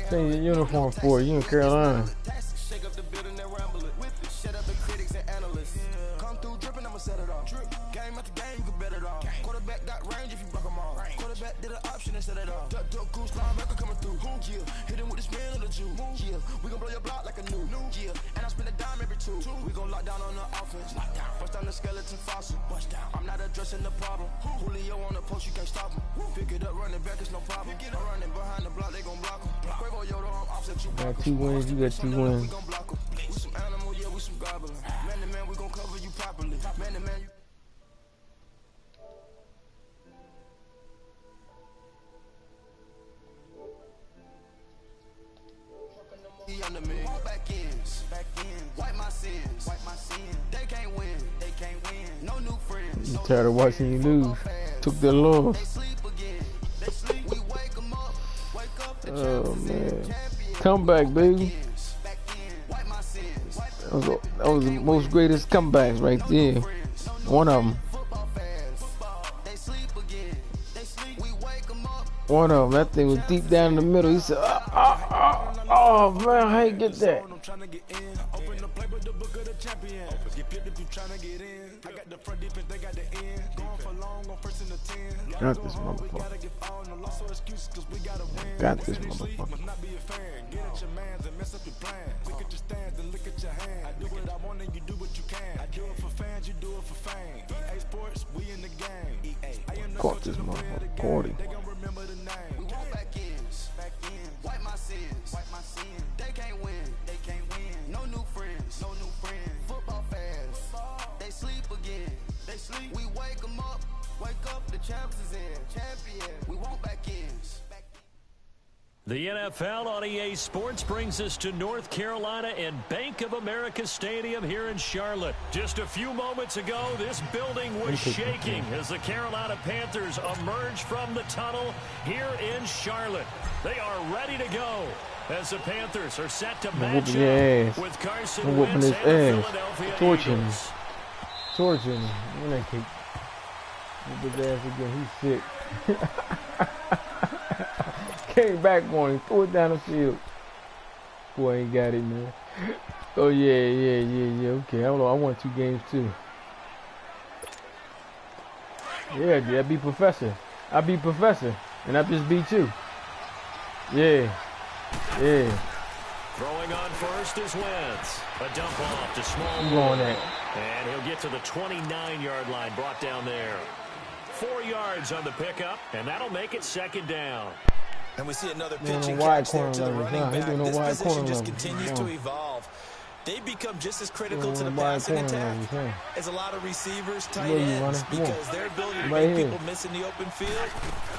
Change your uniform for you in Carolina. Shake up the building and ramble it. Shut up the critics and analysts. Come through dripping, I'ma set it off. Game after game, you can bet it off. Quarterback got range if you block them all. Quarterback did an option and set it off. Duck, goose, linebacker coming through. Yeah, hit him with the spin of the Jew. Yeah, we gon' blow your block like a new. Yeah, and I spin a dime every two. We gon' lock down on the offense. Bust down the skeleton fossil. I'm not addressing the problem. Julio on the post, you can't stop him. Pick it up, running back, it's no problem. I'm running behind the block, they gon' block him. Quavo, Yoda, I'm offset, you got 2 wins, you got 2 wins. We gon' block him. We some animal, yeah, we some goblin. Man to man, we gon' cover you properly. Man to man, you... Under me. Back ends, wipe my sins, They can't win, no new friends. I'm tired of watching you lose. Took their loss. They sleep again, we wake them up, Oh man, comeback, baby. That was the most greatest comebacks right there. One of them. One of them. That thing was deep down in the middle. He said, oh man, how you get that? Got this motherfucker. Got this motherfucker. Caught this motherfucker. Caught him. Wipe my sins. They can't win, no new friends. Football fans, they sleep again. We wake them up, the champs is in. Champion, we want back ends. The NFL on EA Sports brings us to North Carolina and Bank of America Stadium here in Charlotte. Just a few moments ago, this building was shaking as the Carolina Panthers emerged from the tunnel here in Charlotte. They are ready to go as the Panthers are set to match up with Carson Wentz and the Philadelphia Eagles. Torching him. When I kick his ass again, he's sick. Came back on him, threw it down the field. Boy, ain't got it, man. Oh yeah. Okay, I won 2 games too. Yeah, I beat Professor. And I just beat you. Yeah. Throwing on first is Wentz. A dump off to Small. And he'll get to the 29-yard line, brought down there. 4 yards on the pickup, and that'll make it 2nd down. And we see another pitching catch there to the running back. This position just continues to evolve. They become just as critical to the passing attack as a lot of receivers, tight ends, because their ability to make people miss in the open field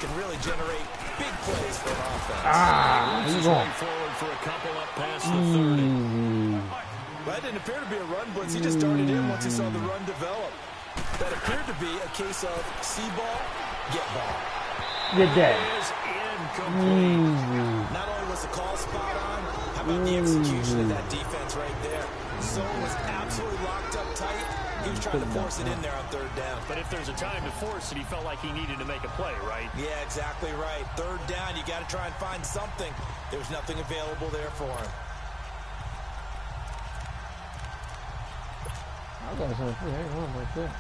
can really generate big plays for an offense. He's going forward for a couple up past the 30. That didn't appear to be a run blitz. He just darted in once he saw the run develop. That appeared to be a case of see ball, get ball. Get that. Not only was the call spot on, how about the execution of that defense right there? Zone was absolutely locked up tight. He was trying to force it in there on 3rd down. But if there's a time to force it, he felt like he needed to make a play, right? Yeah, exactly right. 3rd down, you got to try and find something. There was nothing available there for him. I got something for you. Like that.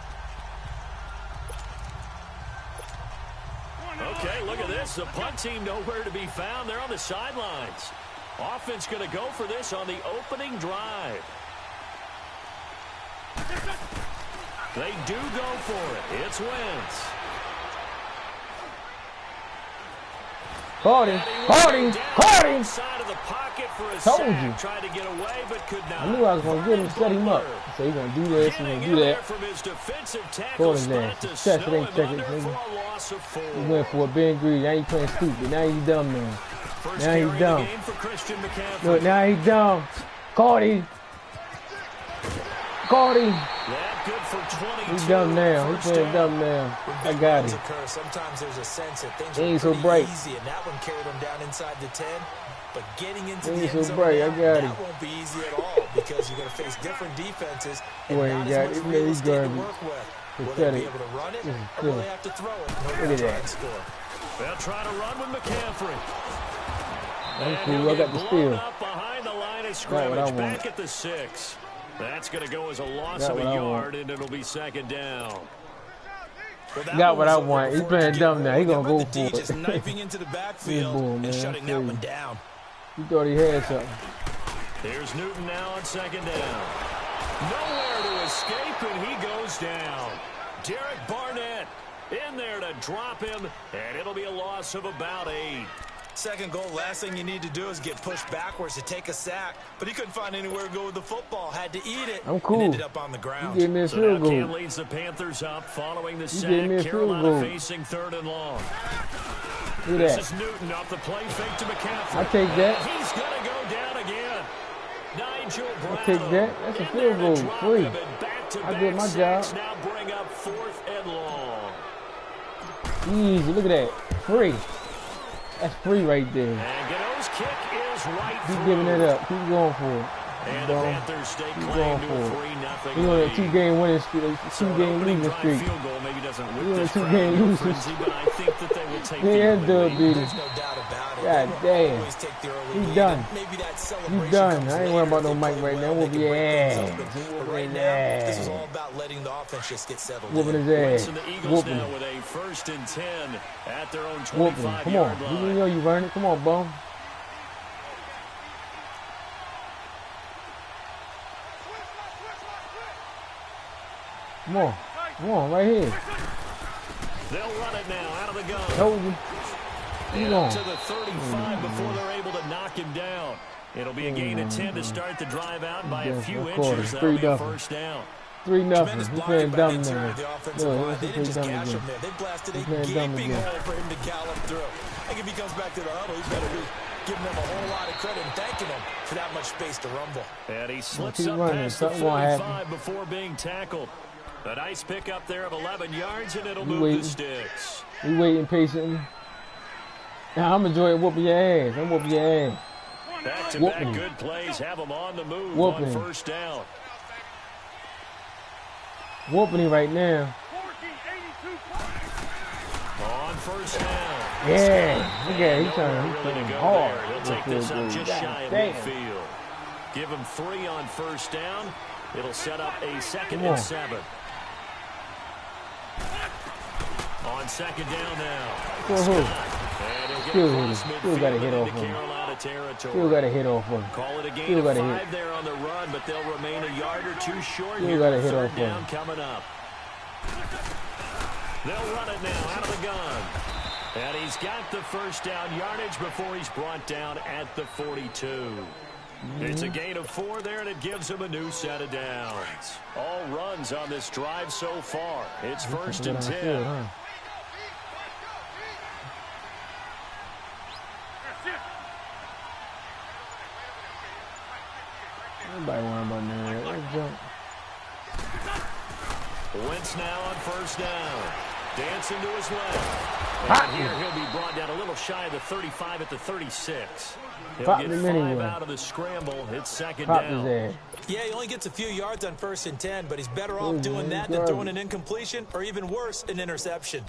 Okay, look at this. The punt team nowhere to be found. They're on the sidelines. Offense going to go for this on the opening drive. They do go for it. It's Wentz. Caught him. Side of the pocket for a Told sack. you. Tried to get away, but could not. I knew I was going to get him, set him up. So he's going to do this, he's going to do that. From his defensive Caught him there. Touch it, ain't check it. He went for a Ben Green. Now he's playing stupid. Now he's dumb, man. Now he's dumb. Look, now he's dumb. Caught him. Good for 22. He's dumb now. He's playing dumb now. I got him. Sometimes there's a sense that things ain't are so bright. easy, and that one carried him down inside the 10. But getting into Ain't the so end zone bright. now, I got him. that won't be easy at all because you're going to face different defenses and Boy, not he got as it. much real He's estate to garbage. work with. Will they Pathetic. be able to run it, This is or will good. they have to throw it? Look at that. They'll try to run with McCaffrey. I'm cool. I got the steal. Behind the line of scrimmage, back at the 6. That's going to go as a loss of a yard, and it'll be second down. Well, got what I want. He's playing dumb now. He's going to go for it. Just knifing into the backfield and shutting that one down. He thought he had something. Here's Newton now on second down. Nowhere to escape, and he goes down. Derek Barnett in there to drop him, and it'll be a loss of about 8. Second goal, last thing you need to do is get pushed backwards to take a sack. But he couldn't find anywhere to go with the football. Had to eat it. I'm cool. And ended up on the ground. He gave me a field goal. Cam leads the Panthers up following the sack. Carolina facing 3rd and long. Look at that. This is Newton off the play fake to McCaffrey. I take that. He's going to go down again. Nigel Brown. I take that. That's a field goal. Free. I did my job. Now bring up 4th and long. Easy. Look at that. Free. That's free right there. And Gano's kick is right Keep giving it up. Keep going for it. And the Panthers stay claim to a 3-0 He's on a 2-game winning streak, 2-game losing streak. Field goal maybe doesn't whip He's on a this 2-game crowd losing frenzy, but I think that they will take Yeah, the Dub lead. beat him. There's no doubt about it. God damn. He's done. Maybe that He's celebration done. comes I ain't later worried about if no they Mike play right now. well, Whoop they your can break things ass. open. But right now, this is all about letting the offense just get settled Whooping in. his Wentz ass. and the Eagles Whooping now him. with a 1st and 10 at their own Whooping him. Come 25-yard on. You line. know you run it. Come on, bum. Come on. Come on, right here. They'll run it now out of the gun. Told you. And up to the 35 before they're able to knock him down. It'll be a gain of 10 to start the drive out by a few inches. That'll be a first down. 3-0. He's playing dumb now. The offensive line. They didn't just gash him there. They blasted a gaping hole for him to gallop through. I think if he comes back to the huddle, he's better be giving them a whole lot of credit and thanking them for that much space to rumble. And he slips up past the 45 before being tackled. A nice pickup there of 11 yards, and it'll move the sticks. We waiting patiently. Now I'm enjoying whooping your ass. I'm whooping your ass. Back-to-back good plays have them on the move on first down. Whooping him right now. On first down. Yeah. Look at it. He's trying hard. He'll take this up just shy of midfield. Give him 3 on first down. It'll set up a 2nd and 7. On second down now. Still got to hit off him. Still got to hit off him. Call it a gain of 5 there on the run, but they'll remain a yard or 2 short. Still got to hit off him. Down coming up. They'll run it now out of the gun. And he's got the first down yardage before he's brought down at the 42. It's a gain of 4 there, and it gives him a new set of downs. All runs on this drive so far. It's 1st and 10. Nobody worrying about that. Let's jump. Wentz now on first down. Dancing to his left. And here he'll be brought down a little shy of the 35 at the 36. He'll get 5 out of the scramble. It's second down. Yeah, he only gets a few yards on 1st and 10, but he's better off doing that than throwing an incompletion or even worse, an interception.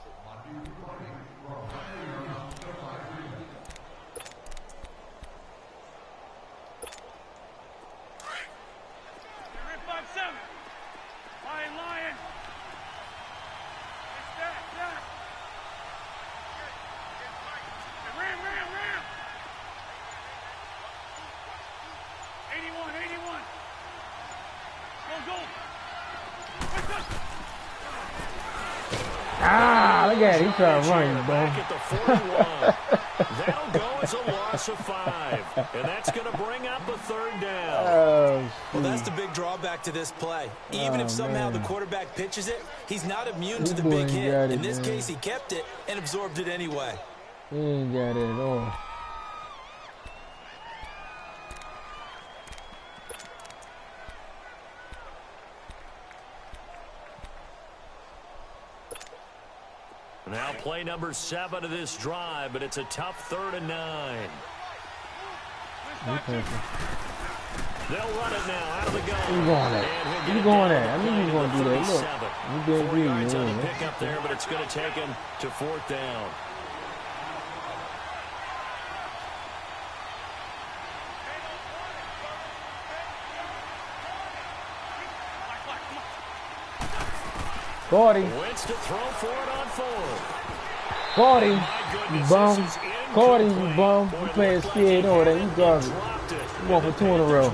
Look at it. He's trying to run, bro. Back at the 41. That'll go as a loss of 5. And that's going to bring up a 3rd down. Well, that's the big drawback to this play. Even if somehow the quarterback pitches it, he's not immune to the big hit. In this case, he kept it and absorbed it anyway. He ain't got it at all. Now play number 7 of this drive, but it's a tough 3rd and 9. They'll run it now out of the gun. He's going at. He's going at. I knew he was going to do that. Look. He's being 4 yards on the green. pickup there, but it's going to take him to 4th down. 40. Wins to throw for it on 4th. 40. You bum. 40, you bum. You playing scared over there. You garbage. You going for 2 in a row.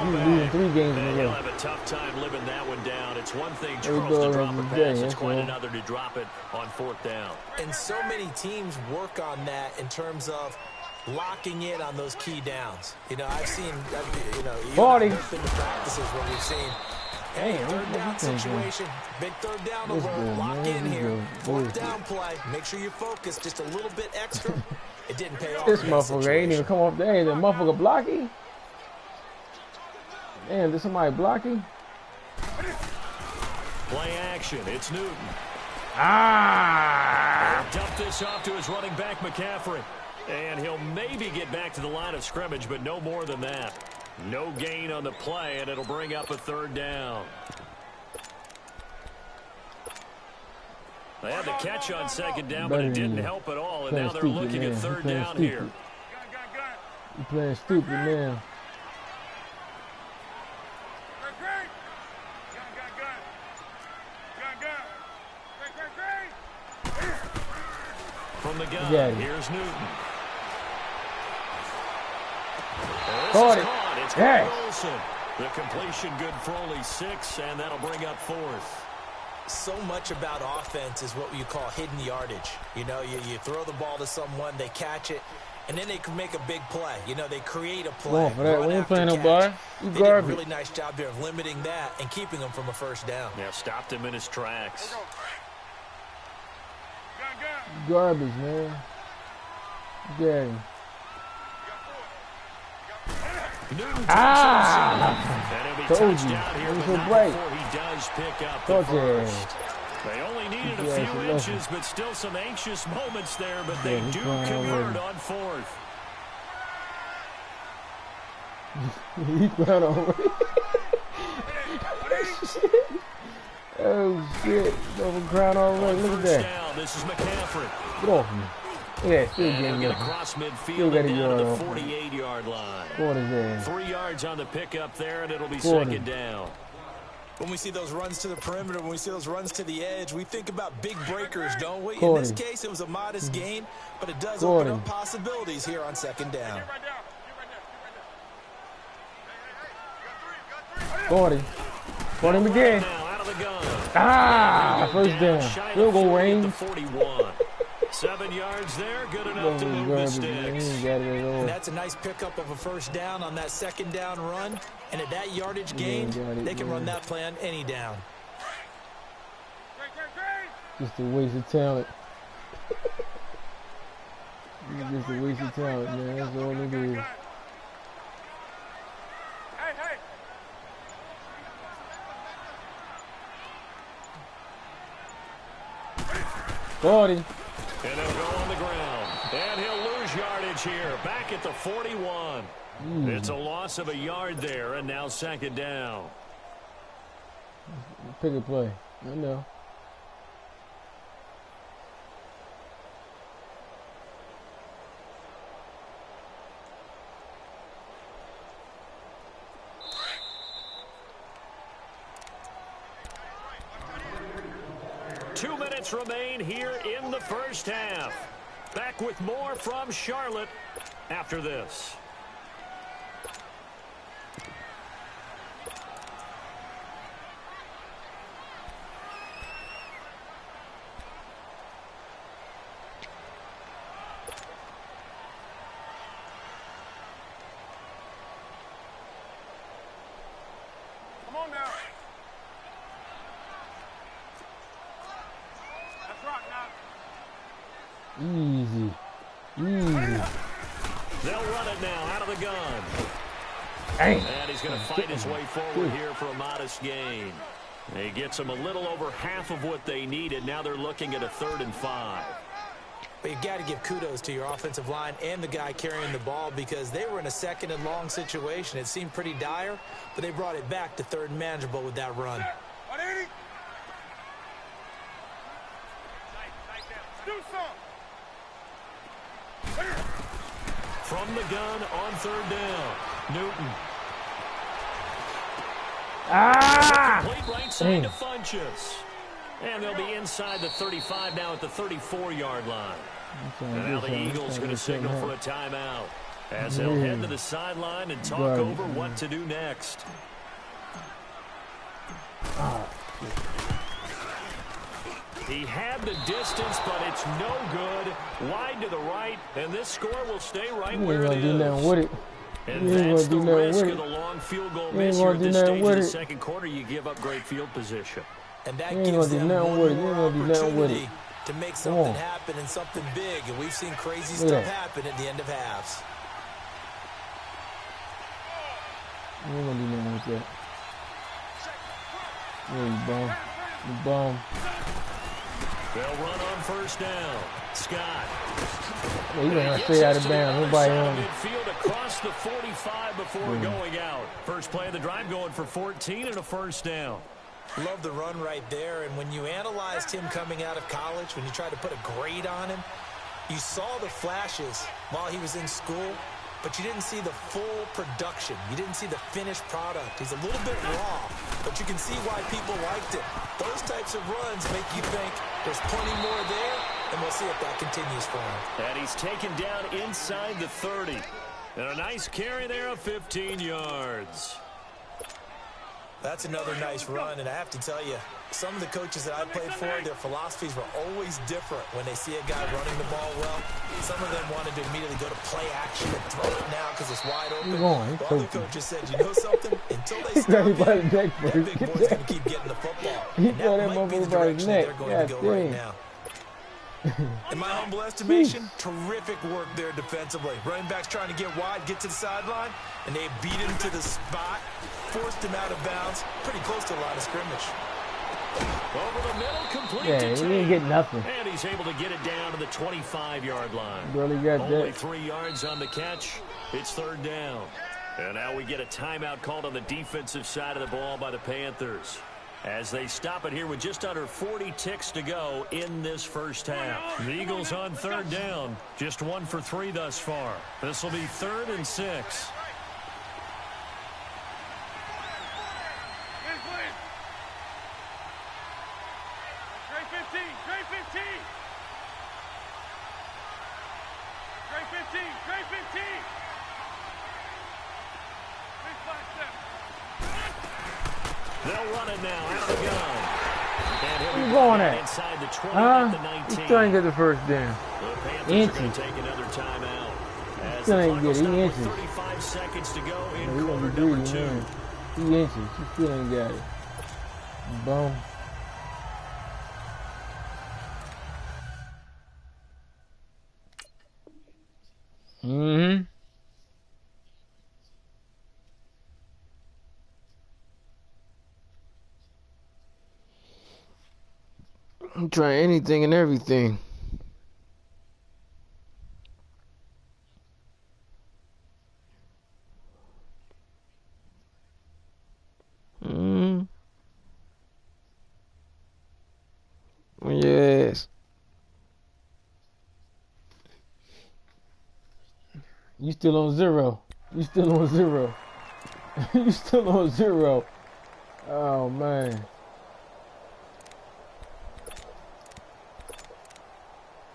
You losing 3 games in a row. He'll have a tough time living that one down. It's one thing, Charles, to drop a pass. It's quite another to drop it on 4th down. And so many teams work on that in terms of locking in on those key downs. You know, I've seen, you know, 40. I've been to practices where we've seen, hey, third down situation, big third down alert, lock in here, 4th down play, make sure you focus just a little bit extra. It didn't pay off. This motherfucker ain't even come off there. Ain't the motherfucker blocking? Damn, did somebody blocking? Play action, it's Newton. Ah! Dump this off to his running back, McCaffrey. And he'll maybe get back to the line of scrimmage, but no more than that. No gain on the play, and it'll bring up a 3rd down. They had the catch on 2nd down, but it didn't help at all, and now they're looking at 3rd down here. You playing stupid now. From the gun, here's Newton. Caught it. It's Wilson. The completion good for only 6, and that'll bring up 4th. So much about offense is what you call hidden yardage. You know, you throw the ball to someone, they catch it, and then they can make a big play. You know, they create a play. We ain't playing no bar. You they garbage. did a really nice job there of limiting that and keeping him from a 1st down. Yeah, stopped him in his tracks. Garbage, man. Gary. Told you. It was so bright. He does pick up the first. They only needed a few inches, but still some anxious moments there, but they do convert on 4th. He got already. Oh shit! Double ground already. Look at that. Down. This is McCaffrey. Get off me. Yeah, still getting get across midfield and down to the 48-yard line. 3 yards on the pickup there, and it'll be 2nd down. When we see those runs to the perimeter, when we see those runs to the edge, we think about big breakers, don't we? In this case, it was a modest gain, but it does open up possibilities here on 2nd down. 40 him again. Ah, 1st down. Field goal range. 41. 7 yards there, good enough to move the sticks. And that's a nice pickup of a 1st down on that 2nd down run. And at that yardage gain, they can run that play on any down. Just a waste of talent. Just a waste of talent, man. That's all it is. Hey. 40. And it'll go on the ground. And he'll lose yardage here. Back at the 41. It's a loss of a yard there, and now 2nd down. Pick a play. I know. Remain here in the 1st half. Back with more from Charlotte after this. Come on now. Easy. They'll run it now out of the gun. Dang. And he's going to fight his way forward here for a modest gain. He gets them a little over half of what they needed. Now they're looking at a 3rd and 5. But you've got to give kudos to your offensive line and the guy carrying the ball because they were in a 2nd and long situation. It seemed pretty dire, but they brought it back to 3rd and manageable with that run. From the gun on 3rd down, Newton. Ah! Complete right side to Funchess. And they'll be inside the 35 now at the 34-yard line. And now the Eagles going to signal for a timeout as they'll head to the sideline and talk over what to do next. He had the distance, but it's no good. Wide to the right, and this score will stay right where it is. And that's the risk of the long field goal miss here at this stage of the second quarter. You give up great field position. And that gives them one more opportunity to make something happen and something big. And we've seen crazy stuff happen at the end of halves. You ain't gonna do nothing with that. Yeah, you bum. They'll run on first down. Scott. Yeah, you're going to stay out of bounds. Nobody on midfield across the 45 before going out. First play of the drive going for 14 and a first down. Love the run right there. And when you analyzed him coming out of college, when you tried to put a grade on him, you saw the flashes while he was in school, but you didn't see the full production. You didn't see the finished product. He's a little bit raw, but you can see why people liked it. Those types of runs make you think there's plenty more there, and we'll see if that continues for him. And he's taken down inside the 30. And a nice carry there of 15 yards. That's another nice run, and I have to tell you, some of the coaches that I played for, their philosophies were always different when they see a guy running the ball well. Some of them wanted to immediately go to play action and throw it now because it's wide open. Other coaches said, you know something? Until they stop it, that big boy's going to keep getting the football. And that might be the direction they're going to go right now. In my humble estimation, terrific work there defensively. Running backs trying to get wide, get to the sideline, and they beat him to the spot, forced him out of bounds, pretty close to the line of scrimmage. Over the middle, complete to he didn't get nothing. And he's able to get it down to the 25-yard line. Barely got Only that. 3 yards on the catch. It's third down. And now we get a timeout called on the defensive side of the ball by the Panthers, as they stop it here with just under 40 ticks to go in this first half. The Eagles on third down, just 1 for 3 thus far. This will be 3rd and 6. They'll run it now out of the gun. And he'll be going at inside the 20 at the 19. He's trying to get the first down. The Panthers are going to take another timeout. As Still the ain't good. He final inches. 35 seconds to go in He quarter gonna be number 2. man. He inches. He still ain't got it. Boom. I'm trying anything and everything. Yes. You still on 0. You still on 0. You still on 0. Oh man.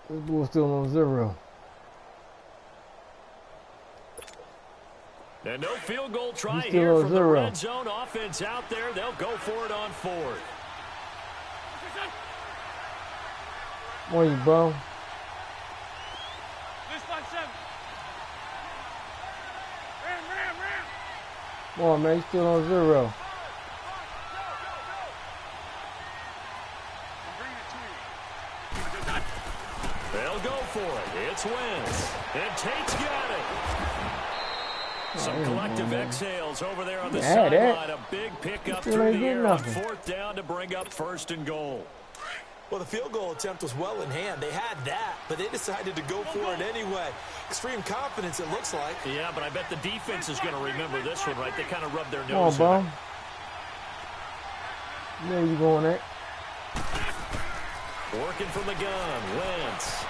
This boy's still on 0. And no field goal try here from the red zone offense out there. They'll go for it on 4th. Come on, you bum. Come on, man. You still on 0. They'll go for it. It's Wentz. And Tate's got it. Some collective exhales over there on the sideline. A big pickup through the air on 4th down to bring up 1st and goal. Well, the field goal attempt was well in hand. They had that, but they decided to go for it anyway. Extreme confidence, it looks like. Yeah, but I bet the defense is going to remember this one, right? They kind of rubbed their Come on, nose bum. There you going at? Working from the gun, Wentz.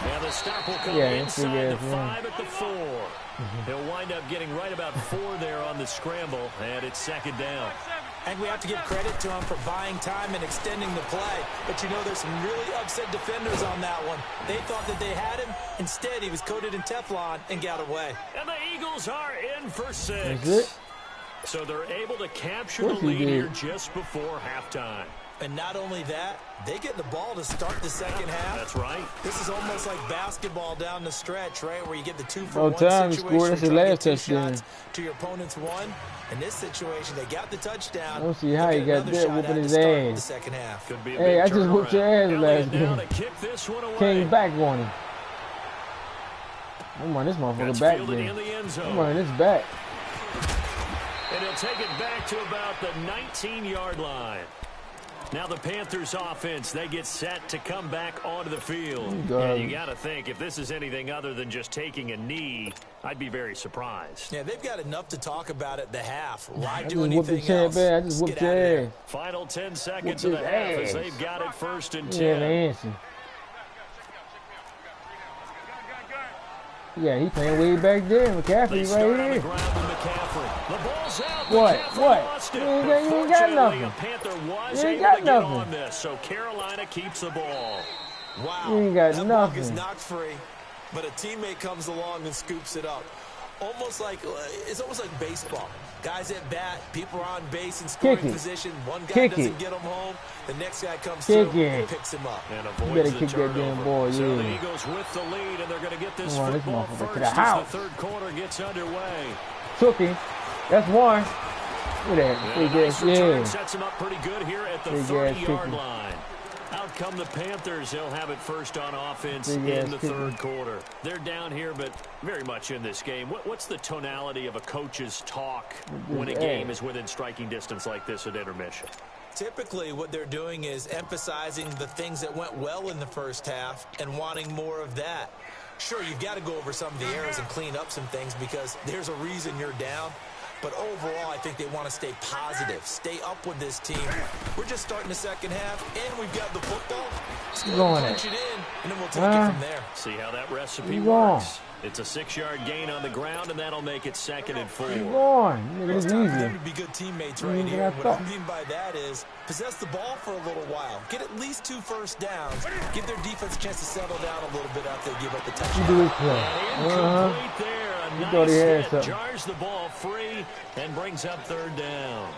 And the stop will come inside the 5 at the 4. He'll wind up getting right about 4 there on the scramble, and it's 2nd down. I think we have to give credit to him for buying time and extending the play. But, you know, there's some really upset defenders on that one. They thought that they had him. Instead, he was coated in Teflon and got away. And the Eagles are in for 6. That's it. So they're able to capture the lead here just before halftime. And not only that, they get the ball to start the second half. That's right. This is almost like basketball down the stretch, right, where you get the 2-for-1 Oh, time situation. scored. That's the last touchdown. To your opponent's 1. In this situation, they got the touchdown. I don't see how he got that whooping his ass. The second half. Hey, I just whooped your ass last game. Came back on him. I'm on this motherfucker back there. I'm on this back. And he'll take it back to about the 19-yard line. Now the Panthers offense, they get set to come back onto the field. And you got to think, if this is anything other than just taking a knee, I'd be very surprised. Yeah, they've got enough to talk about at the half. Why do anything else? I just whooped your ass. Final 10 seconds of the half as they've got it 1st and 10. Yeah, the answer. Yeah, he playing way back there. McCaffrey right here. What? You ain't got nothing. You ain't got nothing. So Carolina keeps the ball. Wow. You ain't got that nothing. Ball is knocked free, but a teammate comes along and scoops it up. It's almost like baseball. Guys at bat, people are on base in scoring position. One guy doesn't get him home. The next guy comes through and picks him up. And you better kick that damn ball, So the Eagles with the lead, and they're going to get this football first as the third quarter gets underway. Took him. That's one. Look at that. Big ass, yeah. Sets him up pretty good here at the 30-yard line. Out come the Panthers. They'll have it first on offense in the third quarter. They're down here, but very much in this game. What's the tonality of a coach's talk when a game is within striking distance like this at intermission? Typically, what they're doing is emphasizing the things that went well in the first half and wanting more of that. Sure, you've got to go over some of the errors and clean up some things because there's a reason you're down. But overall, I think they want to stay positive, stay up with this team. We're just starting the second half, and we've got the football. Let's go punch it in, and then we'll take it from there. See how that recipe works. It's a 6-yard gain on the ground, and that'll make it 2nd and 4. It's time for them to be good teammates right here. What I mean by that is possess the ball for a little while. Get at least 2 first downs. Give their defense a chance to settle down a little bit after they give up the touchdown. Do his play. Incomplete there. A nice hit. Jars the ball free and brings up 3rd down.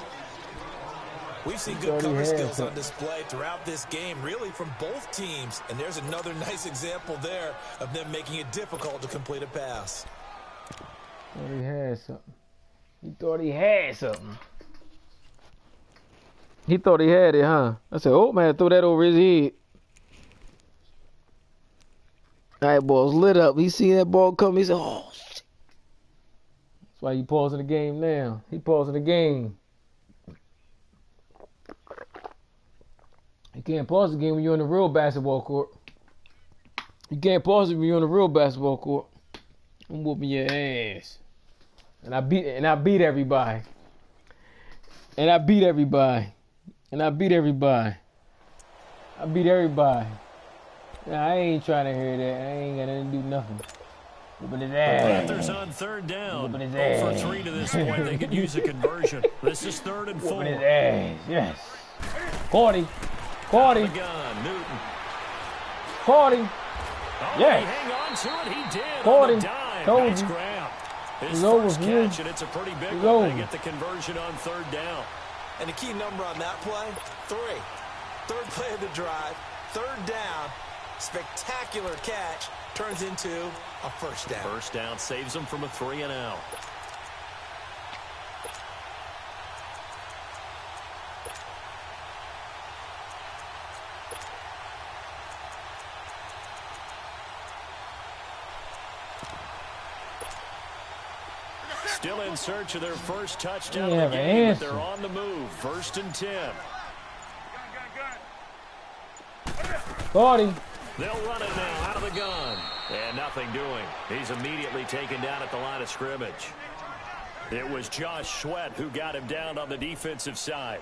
We've seen good cover skills on display throughout this game, really from both teams. And there's another nice example there of them making it difficult to complete a pass. Thought he had something. He thought he had something. He thought he had it, huh? I said, oh, man, throw that over his head. That ball's lit up. He seen that ball come. He said, oh, shit. That's why he pausing the game now. He pausing the game. You can't pause the game when you're on the real basketball court. You can't pause it when you're on the real basketball court. I'm whooping your ass. And I beat everybody. And I beat everybody. And I beat everybody. I beat everybody. Nah, I ain't trying to hear that. I ain't got nothing to do nothing. Whooping his ass. Panthers on 3rd down. 0 for 3 to this point. They could use a conversion. This is 3rd and 4. Whooping his ass. Yes. 40. 40. Newton. 40. Yes. Hang on to it. He did. 40. Told you. His first catch, and it's a pretty big one. They get the conversion on 3rd down. And the key number on that play, 3. 3rd play of the drive, 3rd down, spectacular catch, turns into a first down. First down saves them from a 3-and-out. Still in search of their first touchdown of the game, but they're on the move. 1st and 10. 40. They'll run it now out of the gun. And nothing doing. He's immediately taken down at the line of scrimmage. It was Josh Sweat who got him down on the defensive side.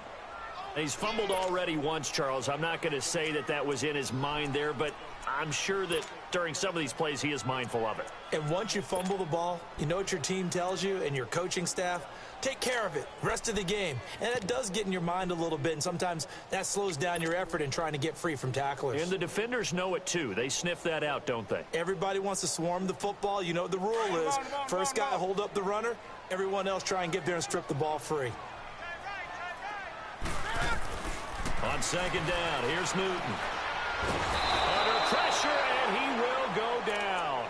He's fumbled already once, Charles. I'm not going to say that was in his mind there, but I'm sure that during some of these plays, he is mindful of it. And once you fumble the ball, you know what your team tells you and your coaching staff? Take care of it rest of the game. And that does get in your mind a little bit, and sometimes that slows down your effort in trying to get free from tacklers. And the defenders know it, too. They sniff that out, don't they? Everybody wants to swarm the football. You know what the rule is. First guy hold up the runner, everyone else try and get there and strip the ball free. On second down, here's Newton. Under pressure, and he will go down.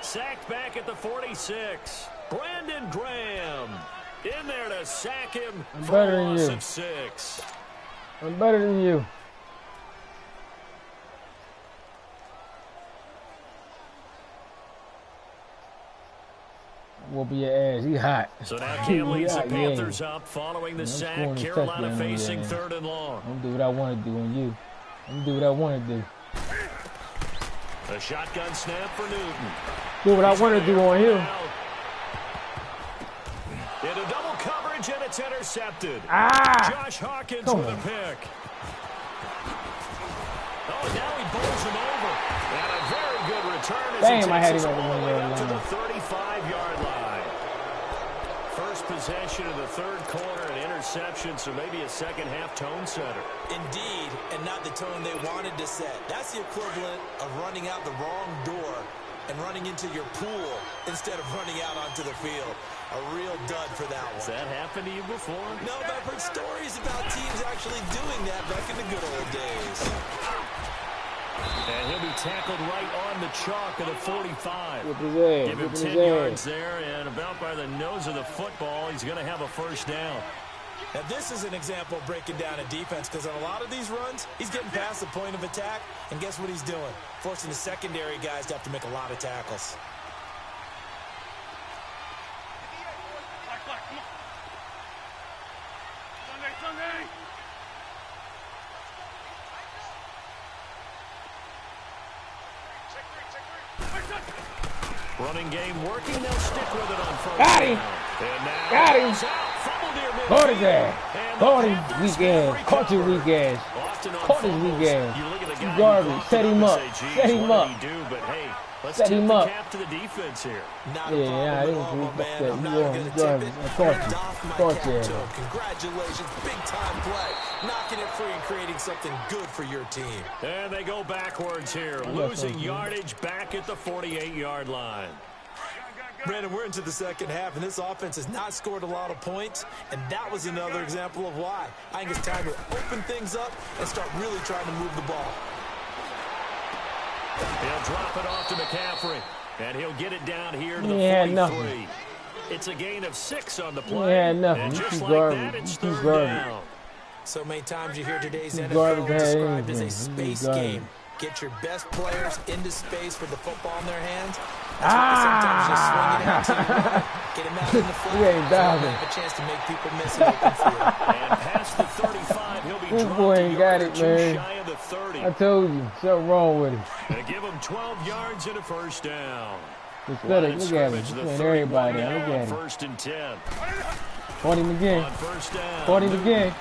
Sacked back at the 46. Brandon Graham in there to sack him for a loss of 6. I'm better than you. Whoop your ass. He hot. So now Cam leads the Panthers up following the sack. Carolina facing 3rd and long. I'm gonna do what I want to do on you. I'm gonna do what I want to do. A shotgun snap for Newton. Do what I want to do on him. Into double coverage, and it's intercepted. Josh Hawkins with a pick. Oh, now he bowls him over. And a very good return as he takes us all the way up to the 35-yard line. First possession of the 3rd quarter, an interception, so maybe a second-half tone setter. Indeed, and not the tone they wanted to set. That's the equivalent of running out the wrong door and running into your pool instead of running out onto the field. A real dud for that one. Has that happened to you before? No, but I've heard stories about teams actually doing that back in the good old days. And he'll be tackled right on the chalk of the 45. Give him 10 yards there, and about by the nose of the football, he's going to have a first down. Now, this is an example of breaking down a defense, because on a lot of these runs, he's getting past the point of attack, and guess what he's doing? Forcing the secondary guys to have to make a lot of tackles. Running game working, they'll stick with it on first. Got him. Got him. Caught his ass. Caught him, weak ass. Caught your weak ass. Caught his weak ass. You garbage. Set him up. Set him up. Let's set him up. Cap to the defense here. Yeah, I didn't agree with that. You garbage. I caught you. Caught you. Congratulations, big time play. Knocking it free and creating something good for your team. And they go backwards here, losing yardage back at the 48-yard line. Brandon, we're into the second half, and this offense has not scored a lot of points, and that was another example of why. I think it's time to open things up and start really trying to move the ball. He'll drop it off to McCaffrey, and he'll get it down here to the 43. It's a gain of 6 on the play, and just like that, it's 3rd down. So many times you hear today's NFL described as a space game. Get your best players into space with the football in their hands. Sometimes just swing it out to the right, get him out in the flat, so have a chance to make people miss an open field. And past the 35, he'll be this boy ain't got it, man. Shy of the 30. I told you, something wrong with him. They give him 12 yards and a first down. Look at him. Look at everybody. Look at him. 1st and 10. Caught him again. On first down. Caught him again.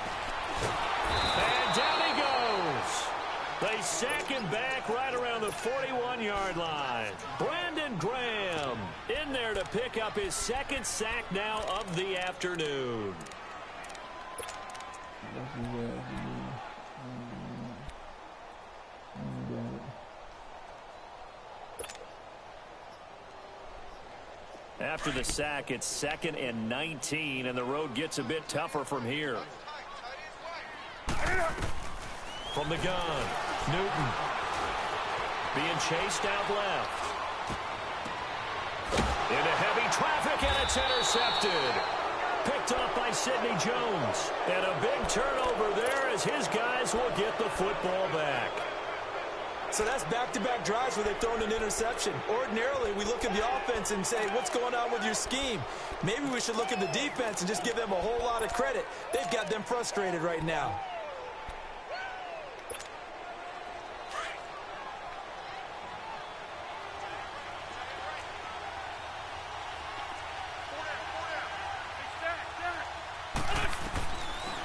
And down he goes. They sack him back right around the 41-yard line. Brandon Graham in there to pick up his 2nd sack now of the afternoon. After the sack, it's 2nd and 19, and the road gets a bit tougher from here. From the gun, Newton being chased out left. Into heavy traffic, and it's intercepted. Picked off by Sidney Jones. And a big turnover there as his guys will get the football back. So that's back-to-back drives where they've thrown an interception. Ordinarily, we look at the offense and say, what's going on with your scheme? Maybe we should look at the defense and just give them a whole lot of credit. They've got them frustrated right now.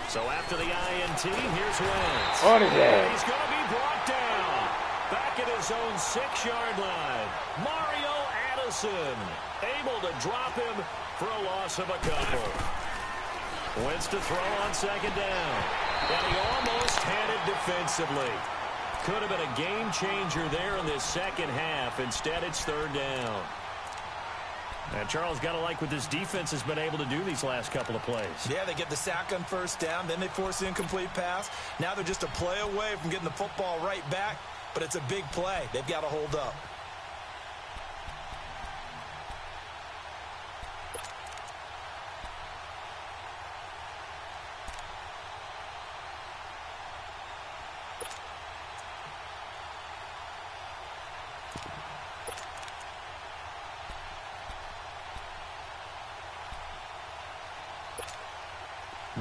So after the INT, here's Wentz. What is that? He's going to be brought down. Back at his his own 6-yard line. Mario Addison able to drop him for a loss of a couple. Wentz to throw on 2nd down. And he almost had it defensively. Could have been a game changer there in this second half. Instead, it's 3rd down. And Charles, got to like what this defense has been able to do these last couple of plays. Yeah, they get the sack on 1st down, then they force the incomplete pass. Now they're just a play away from getting the football right back, but it's a big play. They've got to hold up.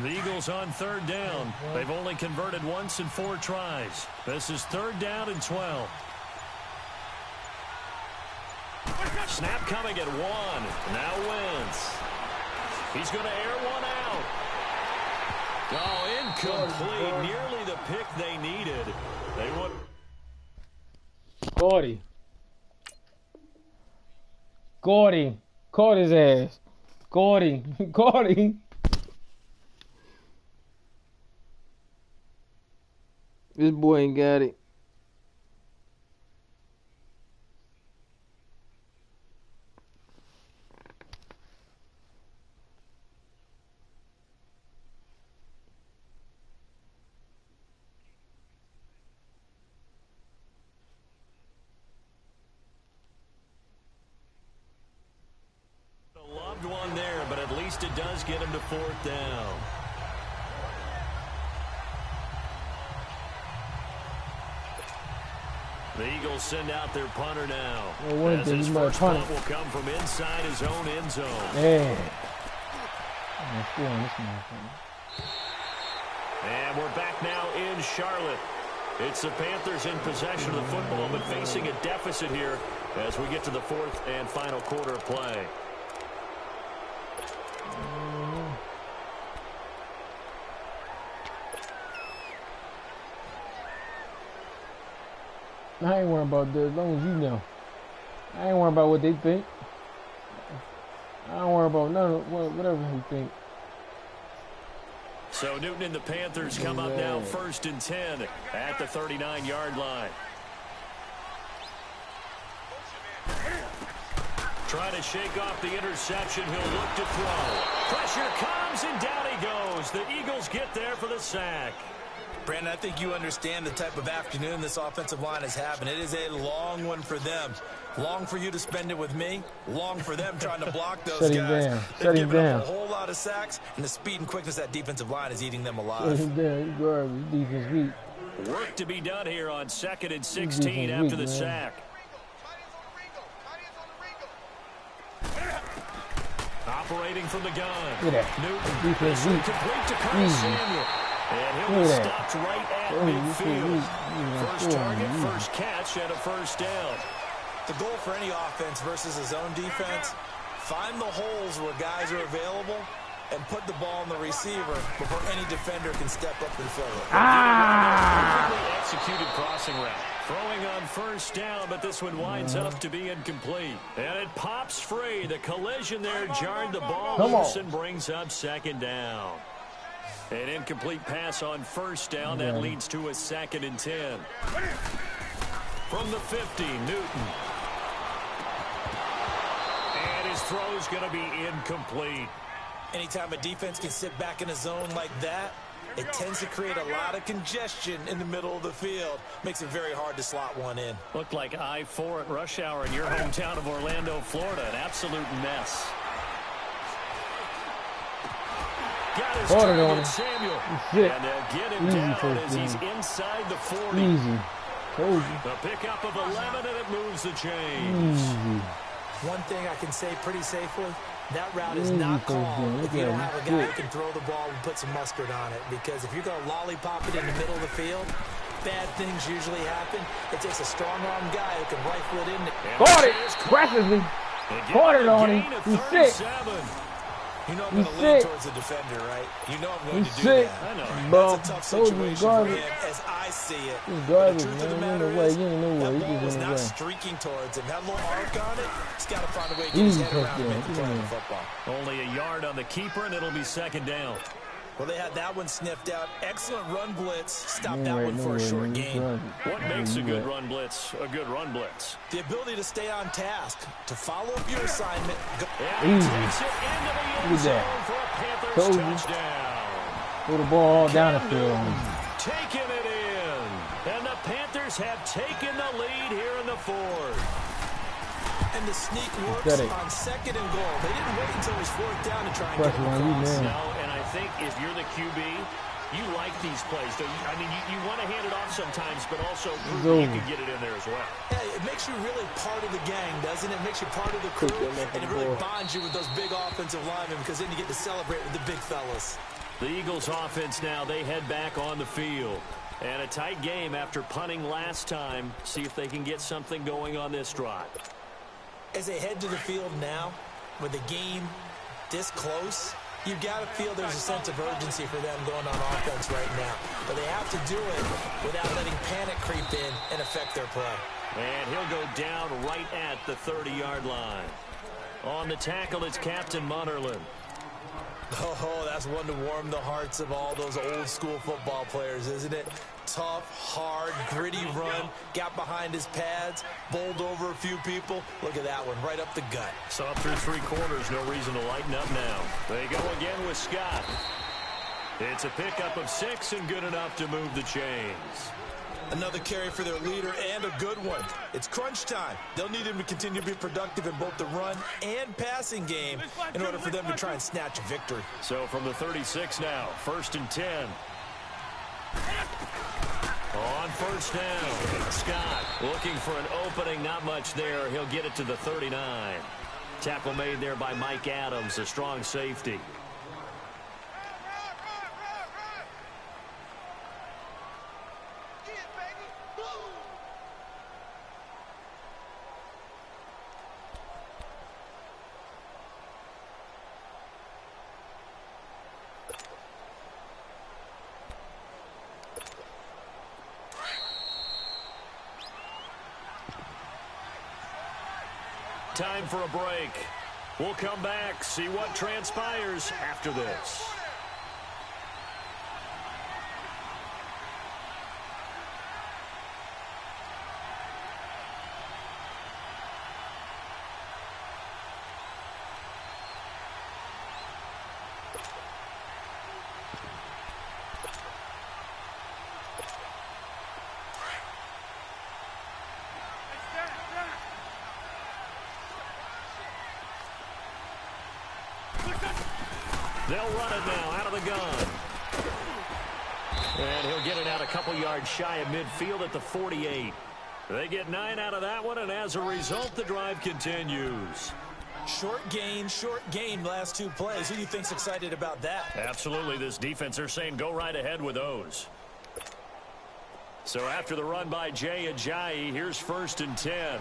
The Eagles on 3rd down. They've only converted once in 4 tries. This is 3rd down and 12. Snap coming at 1. Now Wentz. He's going to air one out. Oh, incomplete. Nearly the pick they needed. They would. Gordy. Caught his ass. Gordy. This boy ain't got it. A loved one there, but at least it does get him to 4th down. The Eagles send out their punter now. As his first punt will come from inside his own end zone. Yeah. And we're back now in Charlotte. It's the Panthers in possession of the football, but facing a deficit here as we get to the 4th and final quarter of play. I ain't worried about that as long as you know. I ain't worried about what they think. I don't worry about none of whatever he think. So Newton and the Panthers come up now 1st and 10 at the 39-yard line. Trying to shake off the interception. He'll look to throw. Pressure comes, and down he goes. The Eagles get there for the sack. Brandon, I think you understand the type of afternoon this offensive line is having. It is a long one for them. Long for you to spend it with me. Long for them trying to block those guys. They've given up a whole lot of sacks, and the speed and quickness of that defensive line is eating them alive. Work to be done here on 2nd and 16 after the sack. Operating from the gun. Newton, this one complete to Curtis Samuel. And he'll be stopped right at midfield. First target, first catch, and a 1st down. The goal for any offense versus his own defense, find the holes where guys are available and put the ball in the receiver before any defender can step up and fill it. Executed crossing route. Throwing on 1st down, but this one winds up to be incomplete. And it pops free. The collision there jarred the ball loose and brings up 2nd down. An incomplete pass on 1st down. That leads to a 2nd and 10. From the 50, Newton. And his throw's going to be incomplete. Anytime a defense can sit back in a zone like that, it tends to create a lot of congestion in the middle of the field. Makes it very hard to slot one in. Looked like I-4 at rush hour in your hometown of Orlando, Florida. An absolute mess. Got his target, Samuel. And they'll get him down as he's inside the 40. Easy. The pickup of 11, and it moves the chains. One thing I can say pretty safely, that route is not called if you don't have a guy who can throw the ball and put some mustard on it. Because if you're going to lollipop it in the middle of the field, bad things usually happen. It takes a strong-arm guy who can rifle it in. Caught it! Aggressively. Caught it on him. He's sick. You know I'm going to lean towards the defender, right? You know I'm going to do sick. that. I know. Bro, That's a tough situation for him as I see it. He's But garbage, the truth of the man. matter He is, ain't no way. that He ball just was in the not way. streaking towards him. That little arc on it, he's got to find a way to get his Easy head around and make the touchdown. play on the football. Only a yard on the keeper, and it'll be second down. Well, they had that one sniffed out. Excellent run blitz. Stopped that one for a short gain. What makes a good run blitz a good run blitz? The ability to stay on task, to follow up your assignment. And takes it into the end zone for a Panthers touchdown. Throw the ball all down the field. Taking it in. And the Panthers have taken the lead here in the fourth. And the sneak works on second and goal. They didn't wait until it was fourth down to try and get across. No, and I think if you're the QB, you like these plays. I mean, you want to hand it off sometimes, but also you can get it in there as well. Yeah, it makes you really part of the gang, doesn't it? It makes you part of the crew, and it really bonds you with those big offensive linemen because then you get to celebrate with the big fellas. The Eagles offense now, they head back on the field. And a tight game after punting last time. See if they can get something going on this drive. As they head to the field now, with the game this close, you've got to feel there's a sense of urgency for them going on offense right now. But they have to do it without letting panic creep in and affect their play. And he'll go down right at the 30-yard line. On the tackle, it's Captain Munnerlyn. Oh, that's one to warm the hearts of all those old-school football players, isn't it? Tough, hard, gritty run, got behind his pads, bowled over a few people. Look at that one, right up the gut. Saw through three quarters, no reason to lighten up now. They go again with Scott. It's a pickup of 6 and good enough to move the chains. Another carry for their leader and a good one. It's crunch time. They'll need him to continue to be productive in both the run and passing game in order for them to try and snatch a victory. So from the 36 now, 1st and 10. On first down, Scott looking for an opening, not much there. He'll get it to the 39. Tackle made there by Mike Adams, a strong safety. Time for a break. We'll come back, see what transpires after this. They'll run it now out of the gun. And he'll get it out a couple yards shy of midfield at the 48. They get 9 out of that one, and as a result, the drive continues. Short gain last 2 plays. Who do you think's excited about that? Absolutely. This defense, they're saying go right ahead with those. So after the run by Jay Ajayi, here's 1st and 10.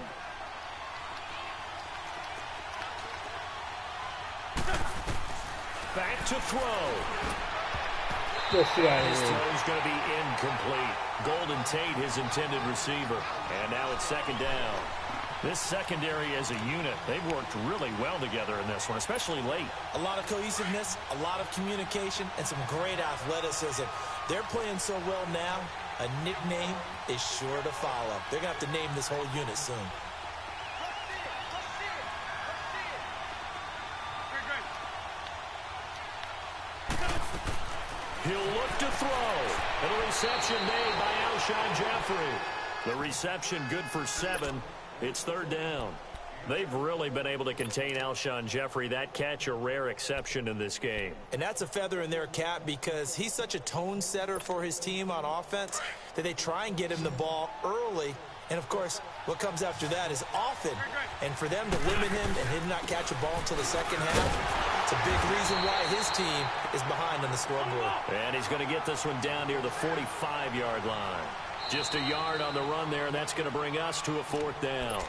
Back to throw. His throw's going to be incomplete. Golden Tate, his intended receiver. And now it's 2nd down. This secondary as a unit, they've worked really well together in this one, especially late. A lot of cohesiveness, a lot of communication, and some great athleticism. They're playing so well now, a nickname is sure to follow. They're going to have to name this whole unit soon. He'll look to throw. And a reception made by Alshon Jeffrey. The reception good for 7. It's 3rd down. They've really been able to contain Alshon Jeffrey. That catch a rare exception in this game. And that's a feather in their cap because he's such a tone setter for his team on offense that they try and get him the ball early. And, of course, what comes after that is often. And for them to limit him and him not catch a ball until the second half, it's a big reason why his team is behind on the scoreboard. And he's going to get this one down near the 45-yard line. Just a yard on the run there, and that's going to bring us to a 4th down.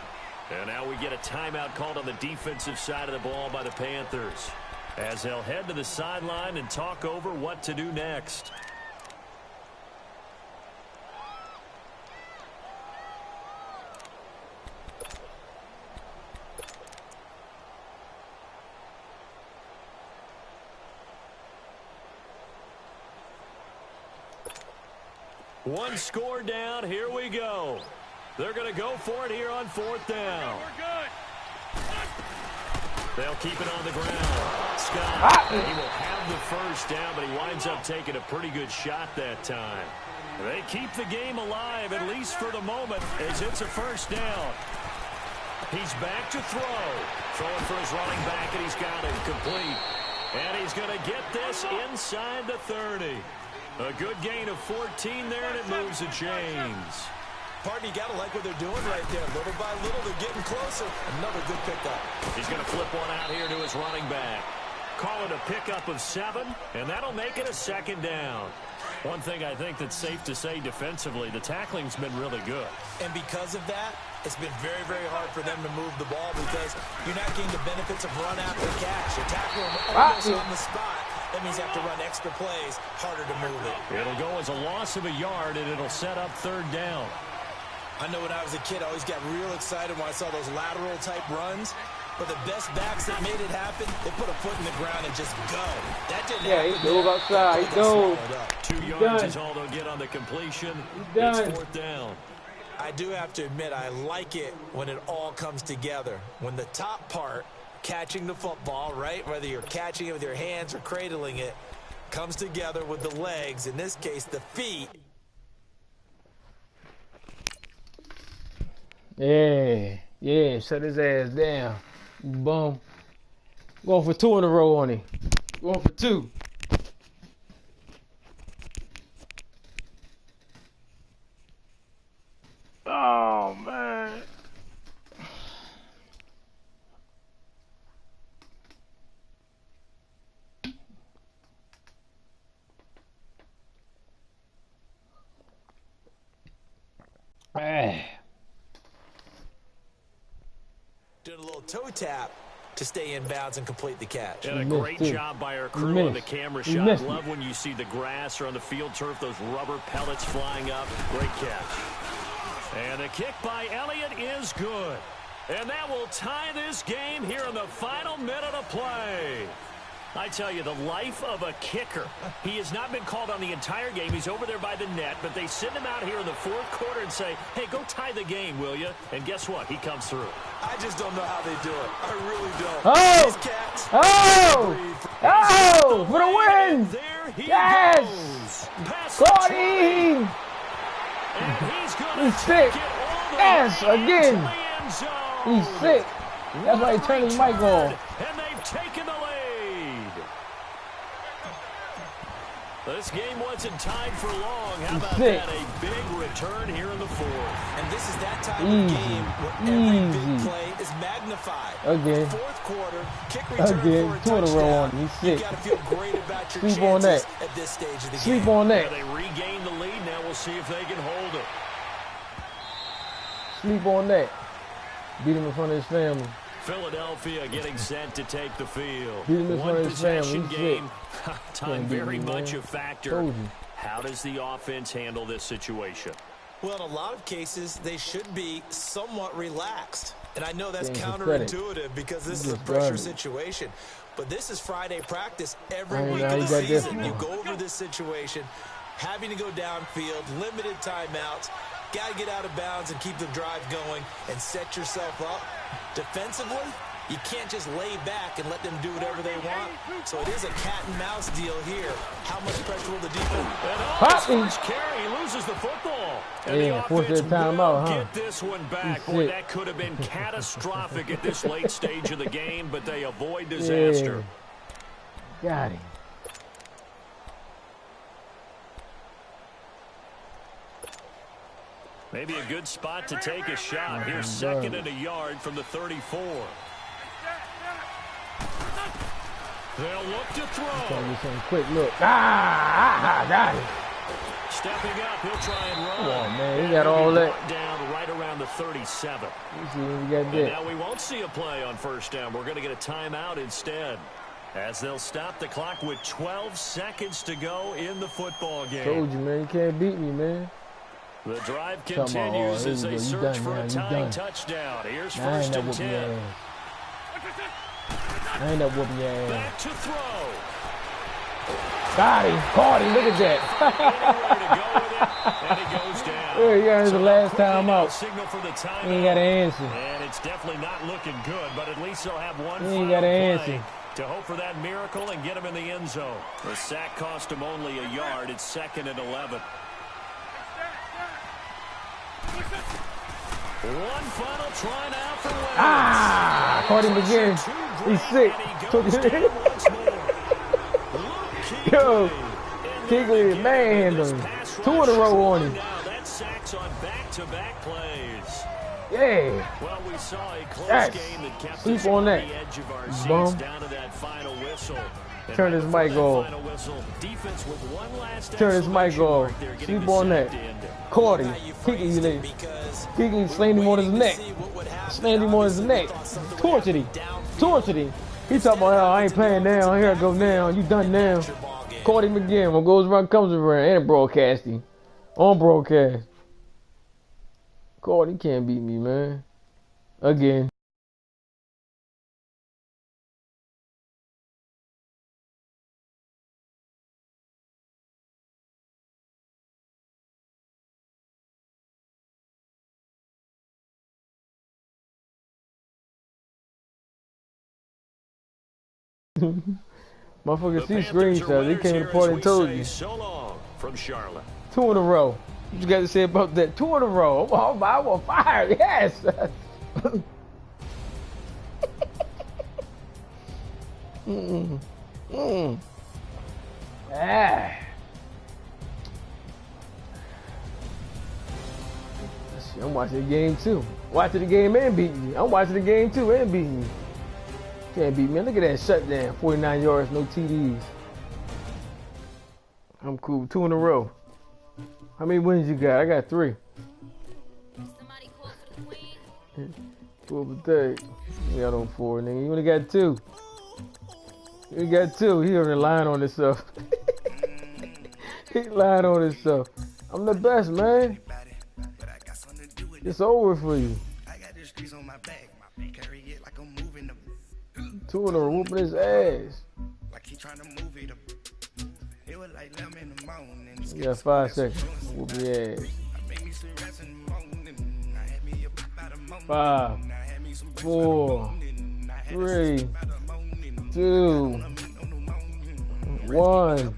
And now we get a timeout called on the defensive side of the ball by the Panthers. as they'll head to the sideline and talk over what to do next. One score down. Here we go. They're going to go for it here on 4th down. We're good. They'll keep it on the ground. Scott, he will have the first down, but he winds up taking a pretty good shot that time. They keep the game alive, at least for the moment, as it's a first down. He's back to throw. Throwing for his running back, and he's got it complete. And he's going to get this inside the 30. A good gain of 14 there, and it moves the chains. Partner, you got to like what they're doing right there. Little by little, they're getting closer. Another good pickup. He's going to flip one out here to his running back. Call it a pickup of 7, and that'll make it a 2nd down. One thing I think that's safe to say defensively, the tackling's been really good. And because of that, it's been very, very hard for them to move the ball because you're not getting the benefits of run after catch. You're tackling them almost on the spot. That means you have to run extra plays, harder to move it. It'll go as a loss of a yard, and it'll set up 3rd down. I know when I was a kid, I always got real excited when I saw those lateral-type runs. But the best backs that made it happen, they put a foot in the ground and just go. That didn't happen. He dove outside. He dove. 2 yards is all they'll get on the completion. It's 4th down. I do have to admit, I like it when it all comes together. When the top part, catching the football, right, whether you're catching it with your hands or cradling it, comes together with the legs, in this case, the feet. Yeah, shut his ass down. Boom. Going for 2 in a row on him. Going for 2. Oh, man. Doing a little toe tap to stay in bounds and complete the catch. And a great job by our crew on the camera shot. Love when you see the grass or on the field turf, those rubber pellets flying up. Great catch. And the kick by Elliott is good. And that will tie this game here in the final minute of play. I tell you, the life of a kicker. He has not been called on the entire game. He's over there by the net, but they send him out here in the 4th quarter and say, hey, go tie the game, will you? And guess what? He comes through. I just don't know how they do it. I really don't. Oh! These cats, Oh! For the win! There he Yes! goes. Got him! He's sick. Yes, again. He's sick. That's why he turned his mic on. And they've taken the lead. This game wasn't tied for long. How about that? A big return here in the 4th. And this is that type of game where every big play is magnified. Again. 4th quarter, kick return Again. for a 2 in a row on touchdown. him. He's sick. You got to feel great about your Sleep on chances that. at this stage of the game. Sleep on that. They regain the lead. Now we'll see if they can hold it. Sleep on that. Beat him in front of his family. Philadelphia getting set to take the field. Beat him in front One of his family. possession He's game. sick. Time very much a factor. Told you. How does the offense handle this situation? Well, in a lot of cases, they should be somewhat relaxed. And I know that's Game's counterintuitive because this is a pressure situation. But this is Friday practice every week of the season. You go over this situation, having to go downfield, limited timeouts, got to get out of bounds and keep the drive going and set yourself up. Defensively, you can't just lay back and let them do whatever they want. So it is a cat and mouse deal here. How much pressure will the defense? First carry, he loses the football. And the offense will get this one back. Boy, that could have been catastrophic at this late stage of the game, but they avoid disaster. Got him. Maybe a good spot to take a shot. Here's 2nd and a yard from the 34. They'll look to throw. Quick look. Got him. Stepping up, he'll try and run. Come on, man. He got all that. Down right around the 37. You see what we got there. Now we won't see a play on 1st down. We're going to get a timeout instead. as they'll stop the clock with 12 seconds to go in the football game. Told you, man. You can't beat me, man. The drive continues as they search for a tying touchdown. Here's first and 10. I ain't that whooping your ass. Back to throw. Got him. Caught him. Look at that. And he goes down. Yeah, he got his last time out. Signal for the timeout. He ain't got an answer. And it's definitely not looking good, but at least they'll have one He final ain't got an play answer. to hope for that miracle and get him in the end zone. The sack cost him only a yard. It's 2nd and 11. One final try now for Wentz. Ah! Caught him again. He's sick. Took it in. Yo, Kigley manhandling. 2 in a row on him. That's sacks on back-to-back plays. Yeah. Well, we saw a close Yes. game that kept Sleep us on that. the edge of our seats Bum. down to that final whistle. And Turn his before mic that off. final whistle, defense with one last Turn his mic exclamation off. mark, they're getting Sleep the on sack that. to end it. Caught him. Kigley slammed him on his neck. Slammed him on his neck. Tortured him. Tortured him. He talking about, oh, I ain't playing now. Here I go now. You done now. Caught him again. What goes around comes around. And broadcasting. On broadcast. Caught him. Can't beat me, man. Again. Motherfuckers see screenshots. They came to the party and told you. So long from Charlotte. 2 in a row. What you got to say about that? 2 in a row. Oh, I was fired. Yes. Ah. I'm watching the game too. Watching the game and beating you. I'm watching the game too and beating you. Can't beat me. Look at that shutdown. 49 yards, no TDs. I'm cool. 2 in a row. How many wins you got? I got 3. Somebody call for the queen. 12 and 3. You got on 4, nigga. You only got 2. You only got 2. He already lying on himself. He lying on himself. I'm the best, man. It's over for you. 2 in a row, whooping his ass. You got 5 seconds. Whoop your ass. 5, 4, 3, 2, 1.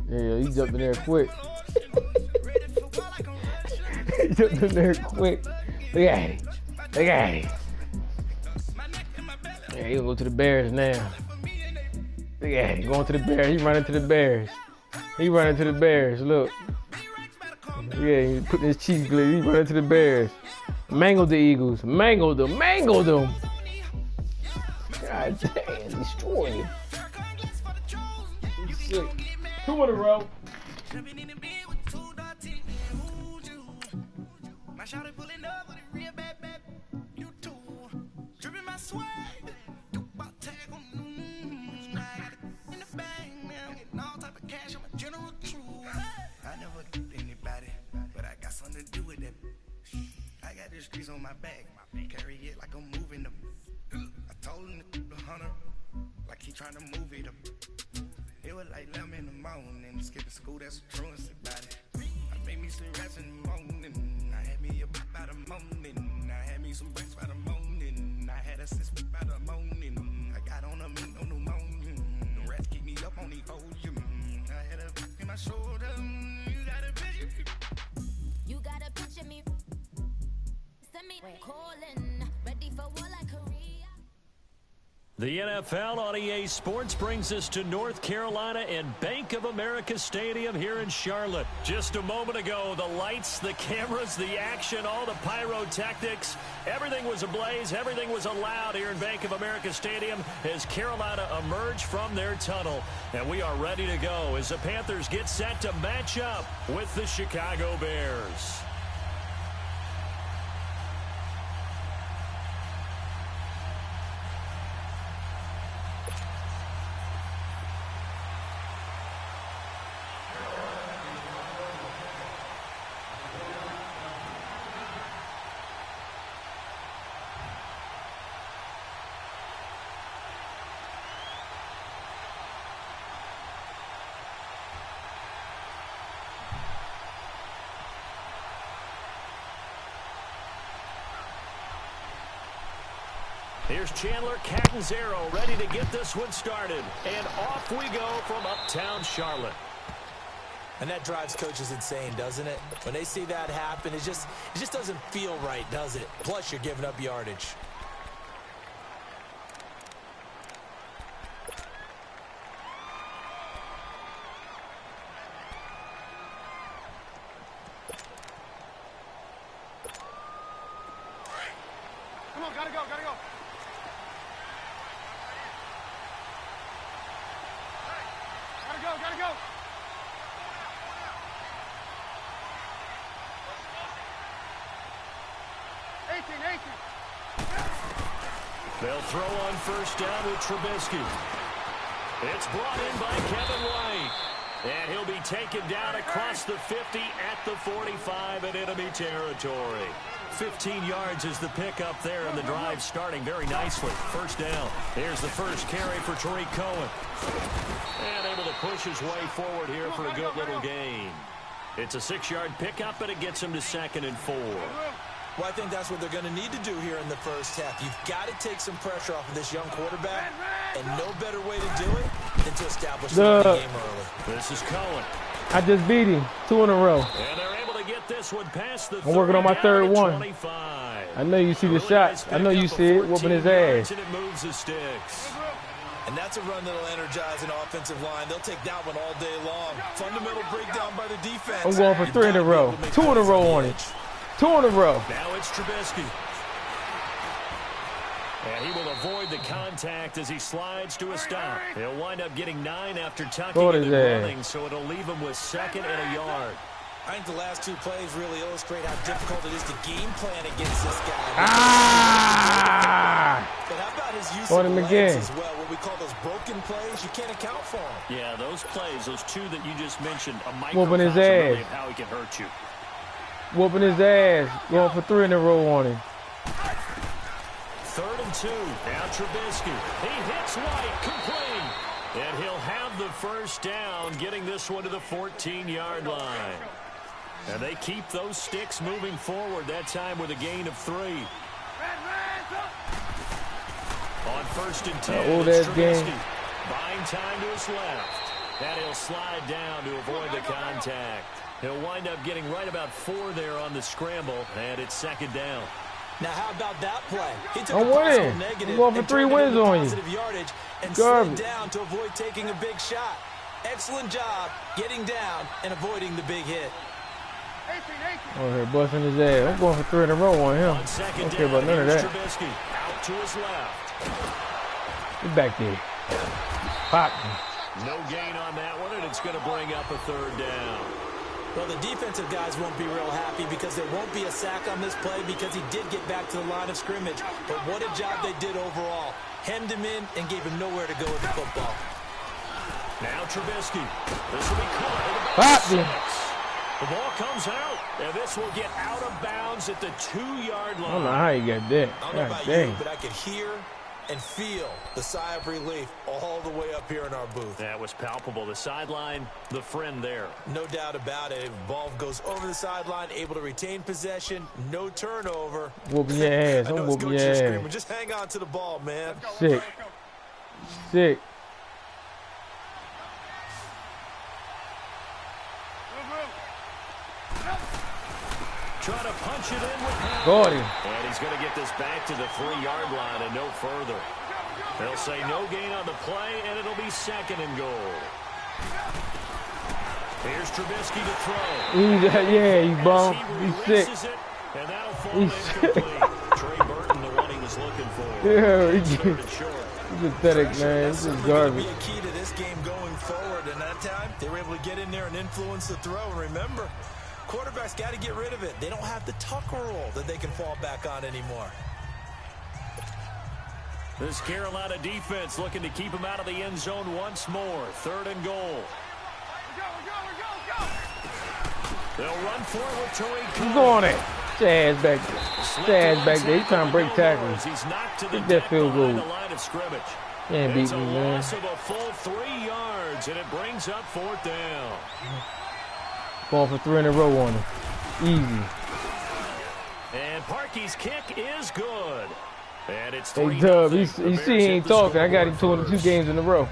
Yeah, he jumped in there quick. He jumped in there quick. Look at it. Look at it. Yeah, he'll go to the Bears now. Look at it. Going to the Bears. He running to the Bears. He running to the Bears. Look. Yeah, he putting his cheeks glitter. He running to the Bears. Mangled the Eagles. Mangled them. Mangled them. God damn. Destroyed him. He's sick. 2 in a row. On my back, carry it like I'm moving them. I told him to the hunter, like he trying to move it up. It was like 11 in the morning, skipping school, that's a truancy about it. I made me some rest in the morning, I had me a pop by the morning, I had me some breaks by the morning, I had a sis by the morning, I got on a meat on the morning, the rats keep me up on the ocean, I had a in my shoulder, you got a picture. You gotta picture me. Send me calling, ready for war like Korea. The NFL on EA Sports brings us to North Carolina and Bank of America Stadium here in Charlotte. Just a moment ago, the lights, the cameras, the action, all the pyrotechnics, everything was ablaze, everything was allowed here in Bank of America Stadium as Carolina emerged from their tunnel. And we are ready to go as the Panthers get set to match up with the Chicago Bears. Here's Chandler Catanzaro ready to get this one started. And off we go from uptown Charlotte. And that drives coaches insane, doesn't it? When they see that happen, it just doesn't feel right, does it? Plus, you're giving up yardage. Come on, gotta go, gotta go. Gotta go. 18. They'll throw on first down with Trubisky. It's brought in by Kevin White. And he'll be taken down across the 50 at the 45 in enemy territory. 15 yards is the pickup there, and the drive starting very nicely. First down. Here's the first carry for Tariq Cohen. And able to push his way forward here for a good little gain. It's a 6-yard pickup, but it gets him to 2nd and 4. Well, I think that's what they're going to need to do here in the first half. You've got to take some pressure off of this young quarterback, and no better way to do it than to establish the game early. This is Cohen. I just beat him 2 in a row. And they're able to get this one past the I'm working on my third one. 25. I know you see the shot. I know you see it, whooping his ass. And it moves the sticks. And that's a run that'll energize an offensive line. They'll take that one all day long. Fundamental breakdown by the defense. I'm going for 3 in a row. 2 in a row on it. 2 in a row. Now it's Trubisky. And he will avoid the contact as he slides to a stop. He'll wind up getting 9 after tucking and running, so it'll leave him with 2nd and a yard. I think the last 2 plays really illustrate how difficult it is to game plan against this guy. But how about his use of legs as well? What we call those broken plays, you can't account for them. Yeah, those plays, those 2 that you just mentioned, a whooping his really ass. of how he can hurt you. Whooping his ass. Going for 3 in a row on him. 3rd and 2. Now Trubisky. He hits White, complete. And he'll have the first down, getting this one to the 14-yard line. And they keep those sticks moving forward, that time with a gain of 3. On 1st and 10, it's Trubisky. Buying time to his left. And he'll slide down to avoid the contact. He'll wind up getting right about 4 there on the scramble, and it's 2nd down. Now, how about that play? He took I'm winning. I'm going for 3 wins on you. Yardage and slid down to avoid taking a big shot. Excellent job getting down and avoiding the big hit. Oh, here busting his ass. I'm going for 3 in a row on him. I don't care about none of that. Trubisky out to his left. Get back there. Pop. No gain on that one, and it's going to bring up a 3rd down. Well, the defensive guys won't be real happy because there won't be a sack on this play because he did get back to the line of scrimmage. But what a job they did overall. Hemmed him in and gave him nowhere to go with the football. Now Trubisky. This will be caught. The ball comes out, and this will get out of bounds at the 2-yard line. I don't know how you got that. I don't know about you, but I could hear and feel the sigh of relief all the way up here in our booth. That was palpable. The sideline, the friend there. No doubt about it. Ball goes over the sideline, able to retain possession, no turnover. Whooping your ass. I'm whooping your ass. Just hang on to the ball, man. Sick. Sick. Trying to punch it in with Gordy. And he's going to get this back to the 3-yard line and no further. They'll say no gain on the play, and it'll be 2nd and goal. Here's Trubisky to throw. He's bum. He's sick. And that'll fall incomplete. Trey Burton, the one he was looking for. Yeah, he's pathetic, man. This is garbage. Be a key to this game going forward, and that time they were able to get in there and influence the throw. And remember, quarterbacks got to get rid of it. They don't have the tucker roll that they can fall back on anymore. This Carolina defense looking to keep him out of the end zone once more. 3rd and goal. They'll run for it with Tariq. He's on it. Jazz back there. Jazz back there. He's trying to break tackles. Get that field goal. He ain't beat me, man. It's a loss of a full 3 yards, and it brings up 4th down. Going for 3 in a row on him. Easy. And Parkey's kick is good. And it's Hey 3-0. Dub, you The see Bears he hit ain't the talking. I got scoreboard him 22 first. games in a row.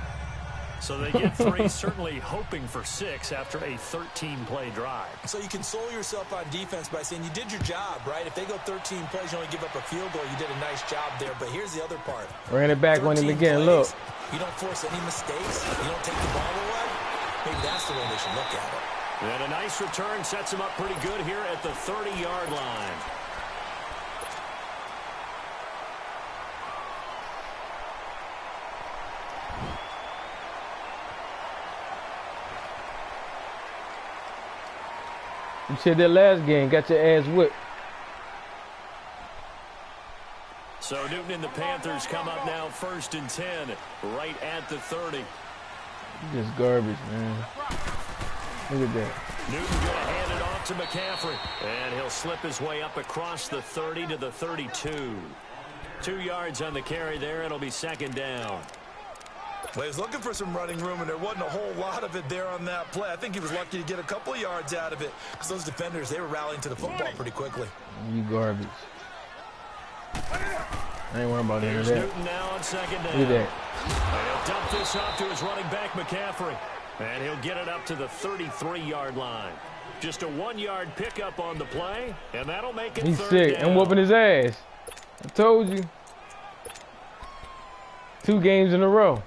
So they get 3, certainly hoping for 6 after a 13-play drive. So you console yourself on defense by saying you did your job, right? If they go 13 plays, you only give up a field goal, you did a nice job there. But here's the other part. Ran it back on him 13 again. plays, Look. You don't force any mistakes. You don't take the ball away. Maybe that's the way they should look at it. And a nice return sets him up pretty good here at the 30-yard line. You said that last game, got your ass whipped. So Newton and the Panthers come up now 1st and 10, right at the 30. Just garbage, man. Look at that. Newton going to hand it off to McCaffrey. And he'll slip his way up across the 30 to the 32. 2 yards on the carry there. It'll be 2nd down. Well, he was looking for some running room, and there wasn't a whole lot of it there on that play. I think he was lucky to get a couple of yards out of it because those defenders, they were rallying to the football pretty quickly. You garbage. I ain't worrying about any of Here's that. Newton now on 2nd down. Look at that. And he'll dump this off to his running back, McCaffrey. And he'll get it up to the 33-yard line. Just a 1-yard pickup on the play, and that'll make it He's 3rd sick. down. I'm whooping his ass. I told you. 2 games in a row.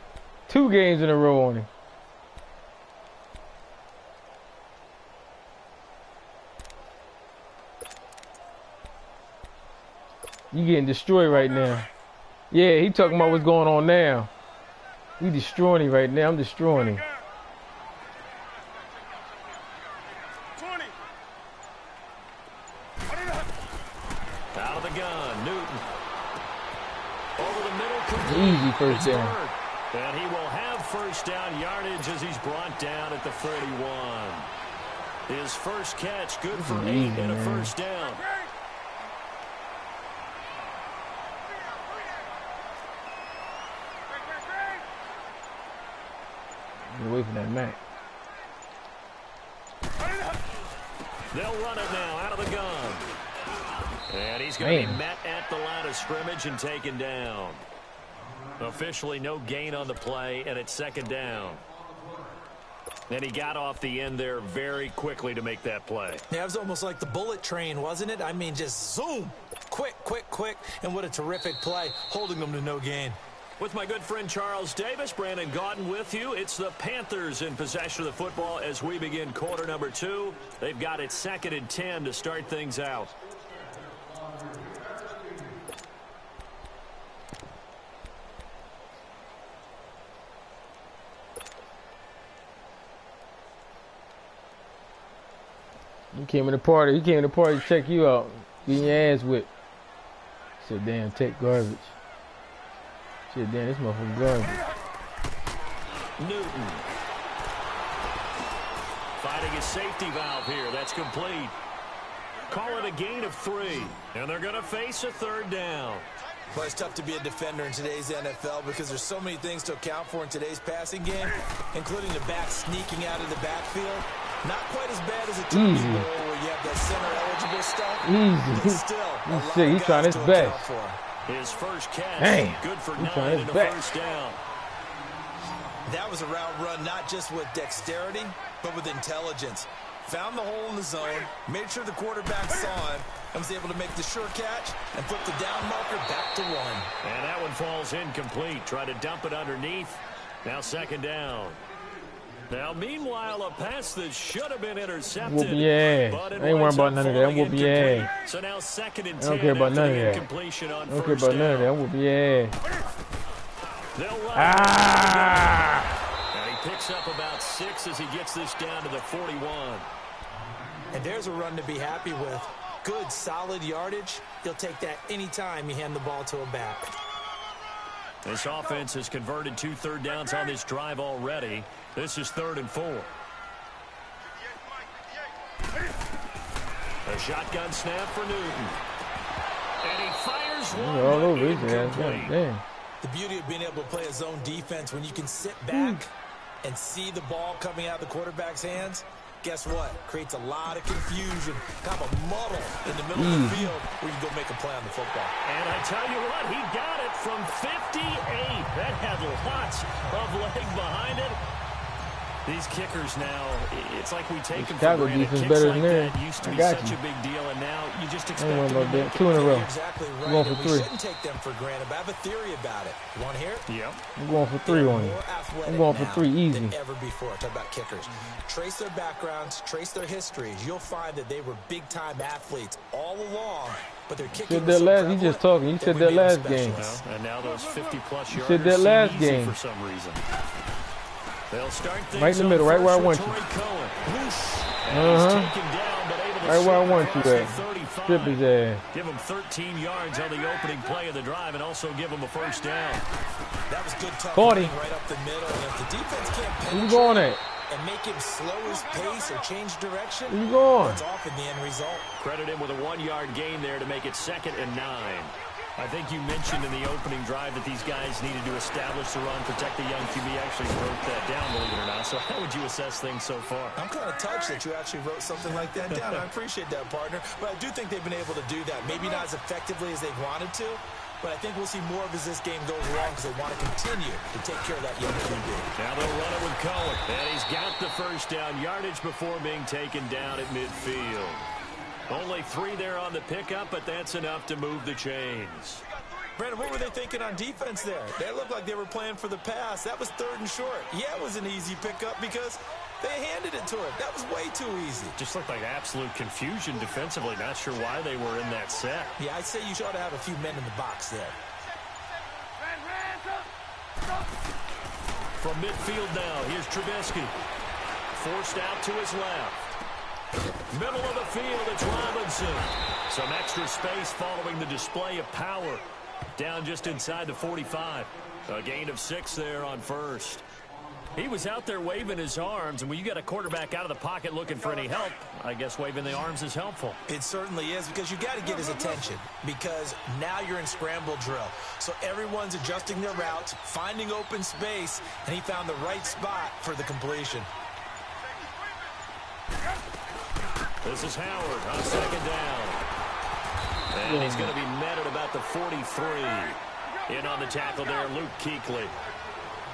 2 games in a row on him. You getting destroyed right now. Yeah, he talking about what's going on now. We destroying him right now. I'm destroying him. Out of the gun, Newton. Over the middle, complete. Easy first It's down. Bird. And he will have 1st down yardage as he's brought down at the 41. His first catch, good for 8 easy, and a man. 1st down. Get away from that Mac. They'll run it now out of the gun. And he's going to be Man. met at the line of scrimmage and taken down. Officially no gain on the play, and it's 2nd down. And he got off the end there very quickly to make that play. Yeah, it was almost like the bullet train, wasn't it? I mean, just zoom. Quick, quick, quick. And what a terrific play, holding them to no gain. With my good friend Charles Davis, Brandon Gaudin with you. It's the Panthers in possession of the football as we begin quarter number 2. They've got it 2nd and 10 to start things out. He came in the party. He came in the party to check you out. Getting your ass whipped. Said, damn, take garbage. Said, damn, this motherfucker garbage. Newton. Finding his safety valve here. That's complete. Call it a gain of 3. And they're going to face a 3rd down. Well, it's tough to be a defender in today's NFL because there's so many things to account for in today's passing game, including the back sneaking out of the backfield. Not quite as bad as a Turkey Easy. Bowl where you have that center-eligible stuff. Easy. But still, a lot sick. of He's trying guys his to best. account for. His first catch. Damn. Good for He's 9 trying his and a best. 1st down. That was a route run not just with dexterity, but with intelligence. Found the hole in the zone, made sure the quarterback saw him, and was able to make the sure catch and flip the down marker back to 1. And that one falls incomplete. Try to dump it underneath. Now 2nd down. Now, meanwhile, a pass that should have been intercepted. Whoop your ass. But it I ain't worrying winds about up none of that. falling Whoop your incomplete. ass. So now 2nd and 10 I don't care about after none of the that. incompletion on I don't care first about none of that. down. I'm whooping your ass. They'll run it. Ah! And he picks up about 6 as he gets this down to the 41. And there's a run to be happy with. Good, solid yardage. He'll take that anytime you hand the ball to a back. This offense has converted 2 third downs on this drive already. This is 3rd and 4. A shotgun snap for Newton. And he fires one. All over but his ass. incomplete. God damn. The beauty of being able to play a zone defense when you can sit back and see the ball coming out of the quarterback's hands guess what? Creates a lot of confusion, kind of a muddle in the middle of the field where you go make a play on the football. And I tell you what, he got it from 58. That had lots of leg behind it. These kickers now, it's like we take them for granted. Kicks better like than that used to be such a big deal, and now you just expect them to make it. 2 in a row. Exactly right. I'm going for And 3. we shouldn't take them for granted, but I have a theory about it. You want to hear it? Yep. I'm going for 3 on you. I'm going for 3 easy. Than ever before. Talk about kickers. Trace their backgrounds, trace their histories. You'll find that they were big-time athletes all along, but their kicking was so you just talking. You said that last game. Well, and now those 50-plus You said yarders that last seem easy game. for some reason. They'll start things Right in the middle, right where I want you. Right where I want you at. Strip his ass. Give him 13 yards on the opening play of the drive and also give him a first down. That was good tough 40. right up the middle. And if the defense can't Where you penetrate going at? and make him slow his pace or change direction, Where you going? it's off in the end result. Credit him with a 1-yard gain there to make it 2nd and 9. I think you mentioned in the opening drive that these guys needed to establish the run, protect the young QB. Actually wrote that down, believe it or not. So how would you assess things so far? I'm kind of touched that you actually wrote something like that down. I appreciate that, partner. But I do think they've been able to do that. Maybe not as effectively as they wanted to, but I think we'll see more of as this game goes along because they want to continue to take care of that young QB. Now they'll run it with Cohen. And he's got the first down yardage before being taken down at midfield. Only 3 there on the pickup, but that's enough to move the chains. Brandon, what were they thinking on defense there? They looked like they were playing for the pass. That was 3rd and short. Yeah, it was an easy pickup because they handed it to him. That was way too easy. Just looked like absolute confusion defensively. Not sure why they were in that set. Yeah, I'd say you ought to have a few men in the box there. From midfield now, here's Trubisky. Forced out to his left. Middle of the field, it's Robinson. Some extra space following the display of power. Down just inside the 45. A gain of 6 there on first. He was out there waving his arms, and when you got a quarterback out of the pocket looking for any help, I guess waving the arms is helpful. It certainly is, because you got to get his attention, because now you're in scramble drill. So everyone's adjusting their routes, finding open space, and he found the right spot for the completion. This is Howard on 2nd down. And he's going to be met at about the 43. In on the tackle there, Luke Kuechly.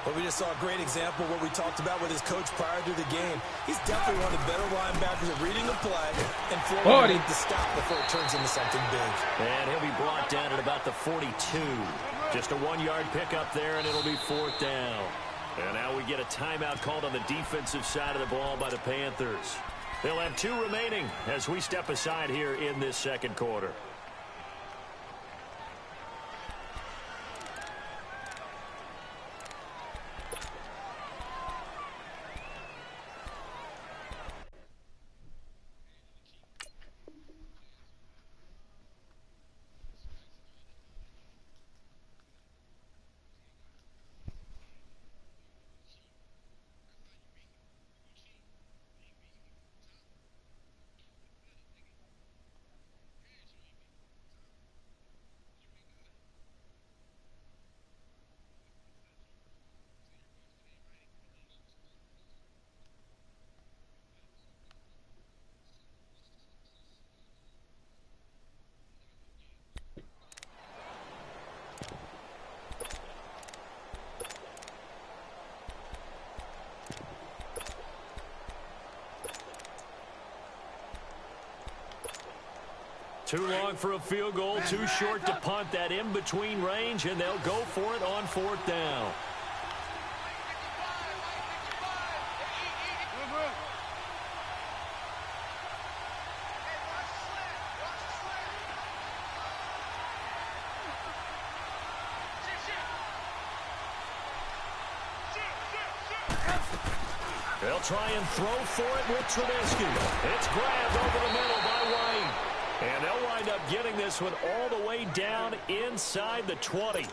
But we just saw a great example of what we talked about with his coach prior to the game. He's definitely one of the better linebackers at reading the play and flowing the stop before it turns into something big. And he'll be brought down at about the 42. Just a 1-yard pickup there, and it'll be 4th down. And now we get a timeout called on the defensive side of the ball by the Panthers. They'll have 2 remaining as we step aside here in this 2nd quarter. Too long for a field goal, too short to punt. That in-between range, and they'll go for it on 4th down. They'll try and throw for it with Trubisky. It's grabbed over the middle by White. And they'll wind up getting this one all the way down inside the 20.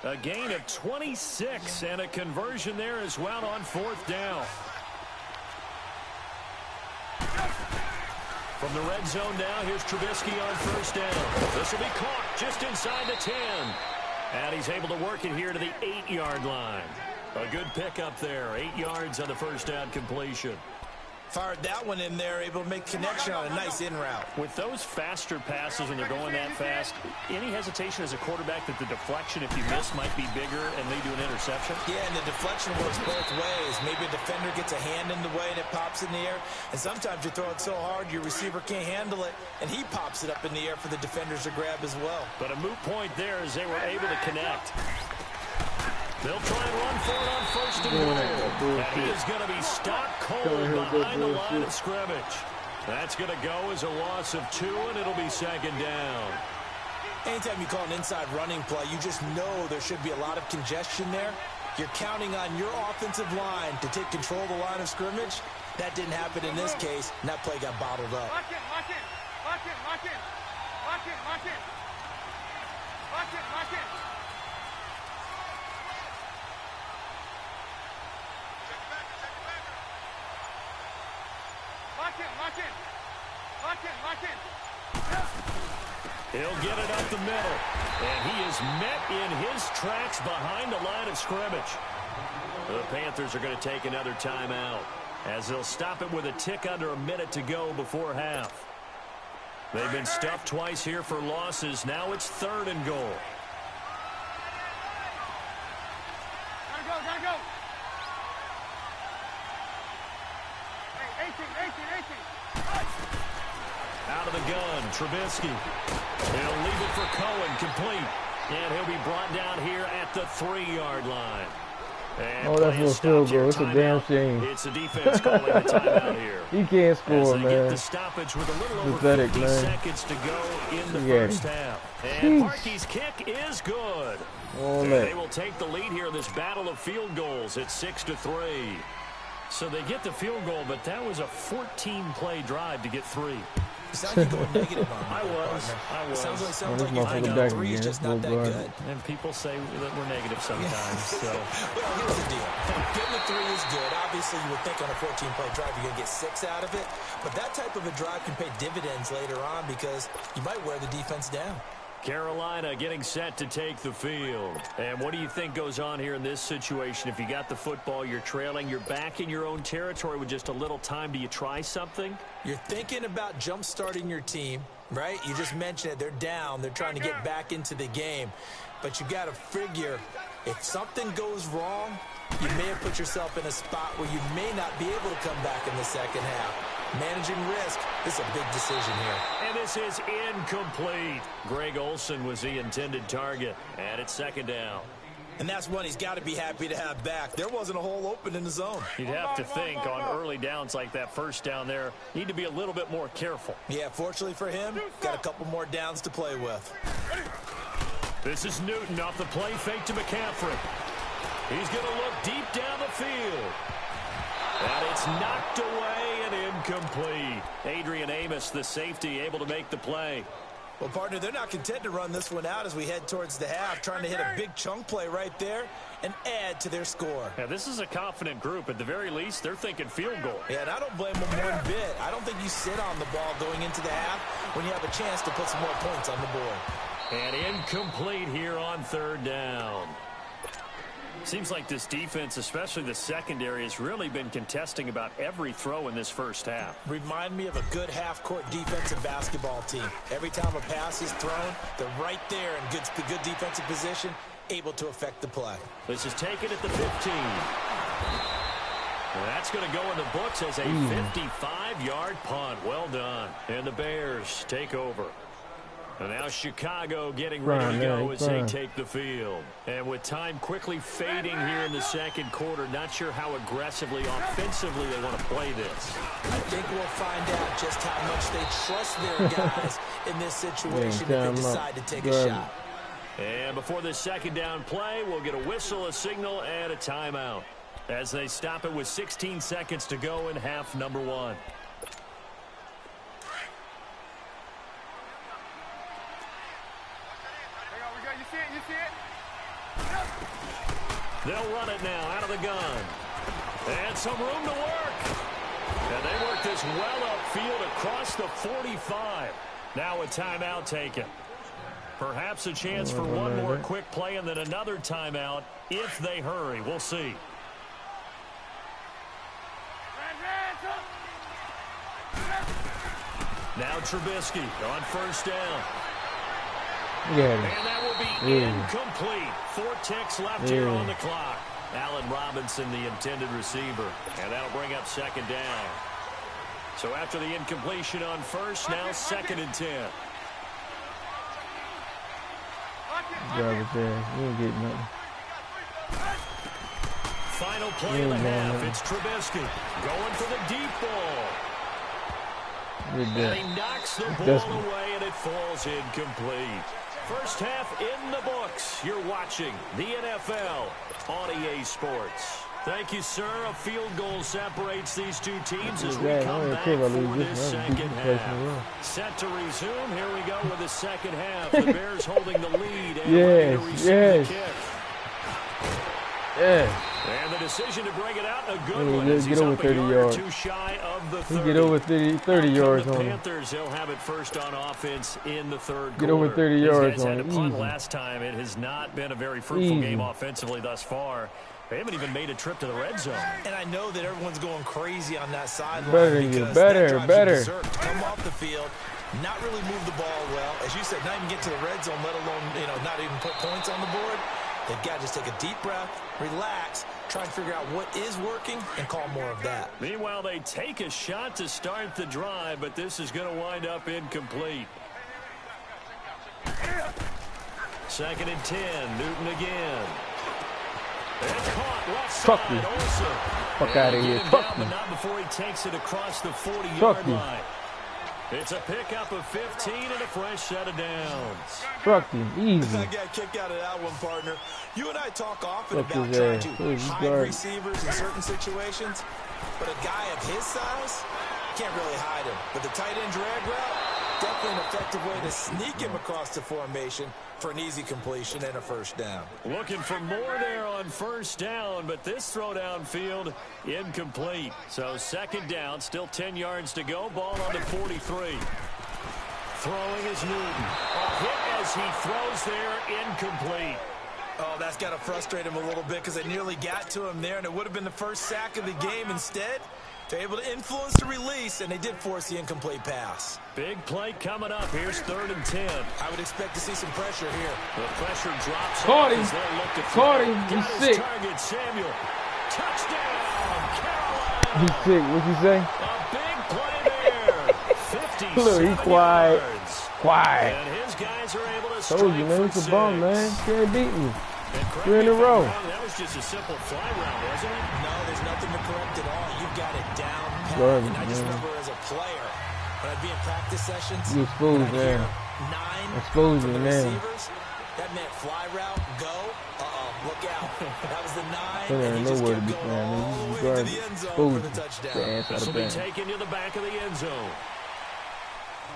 A gain of 26 and a conversion there as well on 4th down. From the red zone now, here's Trubisky on 1st down. This will be caught just inside the 10. And he's able to work it here to the 8-yard line. A good pickup there. 8 yards on the 1st down completion. Fired that one in there, able to make connection on a nice in route. With those faster passes when they're going that fast, any hesitation as a quarterback that the deflection, if you miss, might be bigger and lead to an interception? Yeah, and the deflection works both ways. Maybe a defender gets a hand in the way and it pops in the air. And sometimes you throw it so hard your receiver can't handle it, and he pops it up in the air for the defenders to grab as well. But a moot point there as they were able to connect. They'll try and run for it on first and goal. And he is going to be stopped cold behind the line of scrimmage. That's going to go as a loss of 2, and it'll be second down. Anytime you call an inside running play, you just know there should be a lot of congestion there. You're counting on your offensive line to take control of the line of scrimmage. That didn't happen in this case, and that play got bottled up. Lock in, lock in, lock in, lock in, lock in, lock in, lock in, lock in. He'll get it up the middle, and he is met in his tracks behind the line of scrimmage. The Panthers are going to take another timeout as they'll stop it with a tick under a minute to go before half. They've been stuffed twice here for losses. Now it's 3rd and goal. Gotta go. Hey, 18. Out of the gun, Trubisky. He'll leave it for Cohen, complete. And he'll be brought down here at the 3-yard line. And that's a field goal. It's a damn shame. It's the defense calling the timeout here. He can't score, As they man. get the stoppage with a little over Pathetic, 50 man. seconds to go in the first half. And Parkey's kick is good. And they will take the lead here in this battle of field goals at 6-3. So they get the field goal, but that was a 14-play drive to get 3. You sound like you're going negative on I was. Sounds like this you're motherfucker thinking back 3 is again. just not that good. And people say that we're negative sometimes. So Well, here's the deal. Getting a 3 is good. Obviously, you would think on a 14-play drive you're going to get 6 out of it. But that type of a drive can pay dividends later on because you might wear the defense down. Carolina getting set to take the field. And what do you think goes on here in this situation? If you got the football, you're trailing, you're back in your own territory with just a little time. Do you try something? You're thinking about jump-starting your team, right? You just mentioned it. They're down. They're trying to get back into the game. But you got to figure if something goes wrong, you may have put yourself in a spot where you may not be able to come back in the second half. Managing risk is a big decision here. And this is incomplete. Greg Olsen was the intended target. And it's second down. And that's one he's got to be happy to have back. There wasn't a hole open in the zone. You'd have to think on early downs like that first down there, need to be a little bit more careful. Yeah, fortunately for him, got a couple more downs to play with. This is Newton off the play fake to McCaffrey. He's going to look deep down the field. And it's knocked away and incomplete. Adrian Amos, the safety, able to make the play. Well, partner, they're not content to run this one out as we head towards the half, trying to hit a big chunk play right there and add to their score. Yeah, this is a confident group. At the very least, they're thinking field goal. Yeah, and I don't blame them one bit. I don't think you sit on the ball going into the half when you have a chance to put some more points on the board. And incomplete here on 3rd down. Seems like this defense, especially the secondary, has really been contesting about every throw in this first half. Remind me of a good half-court defensive basketball team. Every time a pass is thrown, they're right there in good defensive position, able to affect the play. This is taken at the 15. And that's going to go in the books as a 55-yard punt. Well done. And the Bears take over. And now Chicago getting ready to go as they take the field. And with time quickly fading here in the second quarter, not sure how aggressively, offensively they want to play this. I think we'll find out just how much they trust their guys in this situation if they decide to take a shot. And before this second down play, we'll get a whistle, a signal, and a timeout as they stop it with 16 seconds to go in half number 1. They'll run it now out of the gun. And some room to work. And they work this well upfield across the 45. Now a timeout taken. Perhaps a chance for one more quick play and then another timeout if they hurry. We'll see. Now Trubisky on first down. Yeah. And that will be incomplete. 4 ticks left here on the clock. Allen Robinson, the intended receiver. And that'll bring up second down. So after the incompletion on first, now 2nd and 10. Drive it there. You ain't getting nothing. Final play of the half. It's Trubisky going for the deep ball. And he knocks the ball away, and it falls incomplete. First half in the books. You're watching the NFL on EA Sports. Thank you, sir. A field goal separates these two teams as we come back for this second half. Set to resume. Here we go with the second half. The Bears holding the lead and ready to receive the kick. And the decision to bring it out, a good one. Get over 30 yards. Too shy of the 30. Get over 30 yards on him. Panthers, they'll have it first on offense in the third quarter. Get over 30 yards on him. Had to punt him. last time. It has not been a very fruitful game offensively thus far. They haven't even made a trip to the red zone. And I know that everyone's going crazy on that sideline. Better. Come off the field, not really move the ball well. As you said, not even get to the red zone, let alone, not even put points on the board. They've got to just take a deep breath, relax, try and figure out what is working, and call more of that. Meanwhile, they take a shot to start the drive, but this is going to wind up incomplete. 2nd and 10, Newton again. It's caught left side, Olsen. Fuck out of here. Fuck me. But not before he takes it across the 40-yard line. It's a pickup of 15 and a fresh set of downs. Fuck you. Easy. I got kicked out of that one, partner. You and I talk often about trying to hide receivers in certain situations, but a guy of his size, can't really hide him. But the tight end drag route, definitely an effective way to sneak him across the formation for an easy completion and a first down. Looking for more there on first down, but this throw downfield incomplete. So 2nd down, still 10 yards to go. Ball on the 43. Throwing is Newton. A hit as he throws there, incomplete. Oh, that's got to frustrate him a little bit because they nearly got to him there, and it would have been the first sack of the game. Instead, they're able to influence the release, and they did force the incomplete pass. Big play coming up. Here's 3rd and 10. I would expect to see some pressure here. The pressure drops. Caught him. Caught him. He's sick. Target, Samuel. Touchdown, Carolina. He's sick. What'd you say? A big play there. 57 Look, he's quiet. yards. Quiet. And his guys are able to Told you, man. It's a bum, man. Can't beat me. 3 in a row. That was just a simple fly route, wasn't it? No, there's nothing to correct at all. You've got it down pat. Garbage, And I just man. remember as a player, when I'd be in practice sessions, You exposed, man. 9 Exposed for you, the man. receivers, that meant fly route, go. Look out. That was the 9. There and he ain't just nowhere to kept be going found, man. all You the just way to garbage. the end zone Exposed for the you. touchdown. Get your ass out This of will be bed. taken to the back of the end zone.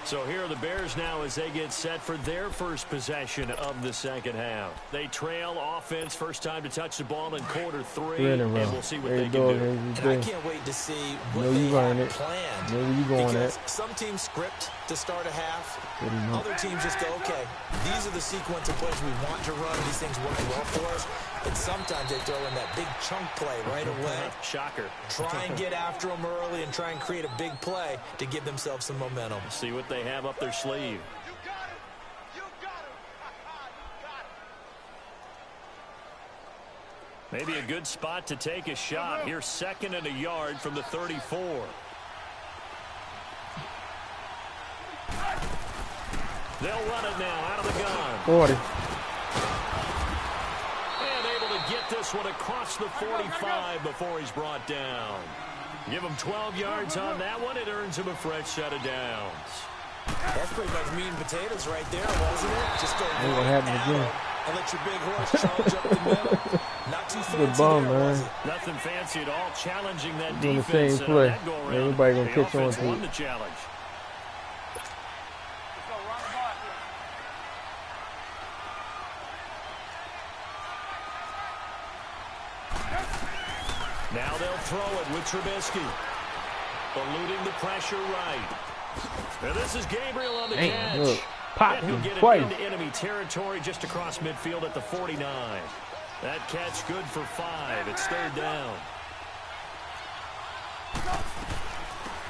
So here are the Bears now as they get set for their first possession of the second half. They trail offense, first time to touch the ball in quarter 3, and we'll see what they can do. And I can't wait to see what No, they you have run it. planned. No, you going because at. some teams script to start a half. Pretty much. Other teams just go, okay, these are the sequence of plays we want to run. These things work well for us. And sometimes they throw in that big chunk play right away. Shocker. Try and get after them early and try and create a big play to give themselves some momentum. See what they have up their sleeve. Maybe a good spot to take a shot. Here's 2nd and a yard from the 34. They'll run it now out of the gun. 40. And able to get this one across the 45 before he's brought down. Give him 12 yards on that one. It earns him a fresh set of downs. That's pretty much meat and potatoes right there, wasn't it? Just go Ain't gonna happen again. and let your big horse charge up the middle. Not too fancy Good bum, there, man. was it? Nothing fancy at all. Challenging that Doing the defense. same And on play. that go-around, Everybody gonna the catch on offense to won it. the challenge. Now they'll throw it with Trubisky. Eluding the pressure right. And this is Gabriel on the catch. Look. Pop And he'll him get it twice. into enemy territory just across midfield at the 49. That catch good for 5. It's 3rd down.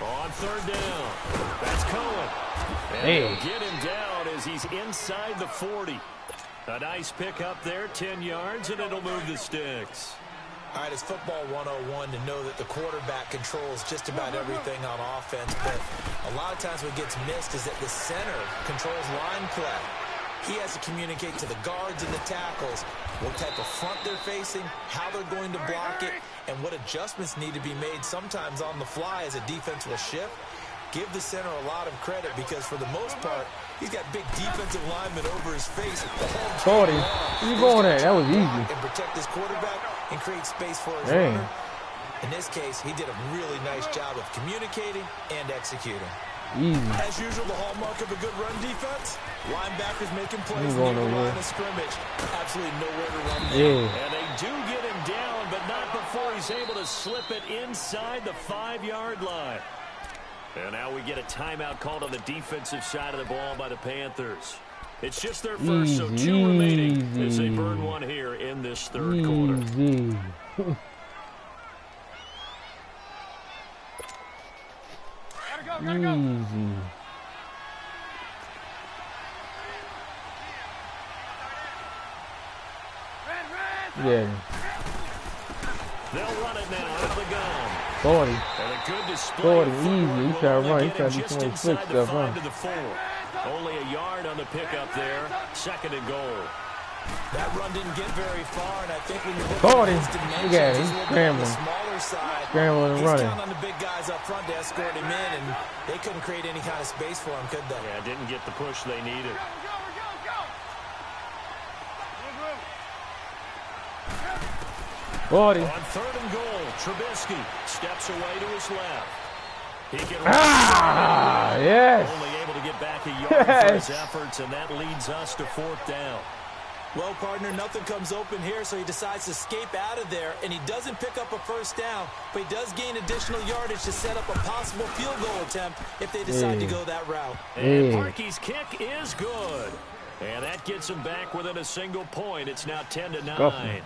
On third down, that's Cohen. And they'll get him down as he's inside the 40. A nice pick up there, 10 yards, and it'll move the sticks. All right, it's football 101 to know that the quarterback controls just about everything on offense, but a lot of times what gets missed is that the center controls line play. He has to communicate to the guards and the tackles what type of front they're facing, how they're going to block it, and what adjustments need to be made sometimes on the fly as a defense will shift. Give the center a lot of credit because for the most part, he's got big defensive linemen over his face. 40. Where you going at? That was easy. And protect his quarterback and create space for his runner. In this case, he did a really nice job of communicating and executing. Easy. As usual, the hallmark of a good run defense, linebackers making plays near the line of scrimmage. Absolutely nowhere to run there. And they do get him down, but not before he's able to slip it inside the 5-yard line. And now we get a timeout called on the defensive side of the ball by the Panthers. It's just their first, so 2 remaining as they burn one here in this third quarter. Yeah. They'll run it now out of the gun. 40. And a good display 40, of easy. footwork He will tried to run. He get tried him to do just some inside slick the stuff, 5 to the 4. Only a yard on the pickup there. 2nd and goal. That run didn't get very far, and I think when you look 40. at his dimensions, Look at him. he's He's a little bit on the scrambling. smaller side. Scrambling and He's running. counting on the big guys up front to escort him in, and they couldn't create any kind of space for him, could they? Yeah, didn't get the push they needed. 40. On 3rd and goal, Trubisky steps away to his left. He can Yes. only able to get back a yard for his efforts, and that leads us to 4th down. Well, partner, nothing comes open here, so he decides to escape out of there, and he doesn't pick up a first down, but he does gain additional yardage to set up a possible field goal attempt if they decide to go that route. And Parkey's kick is good. And that gets him back within a single point. It's now 10-9.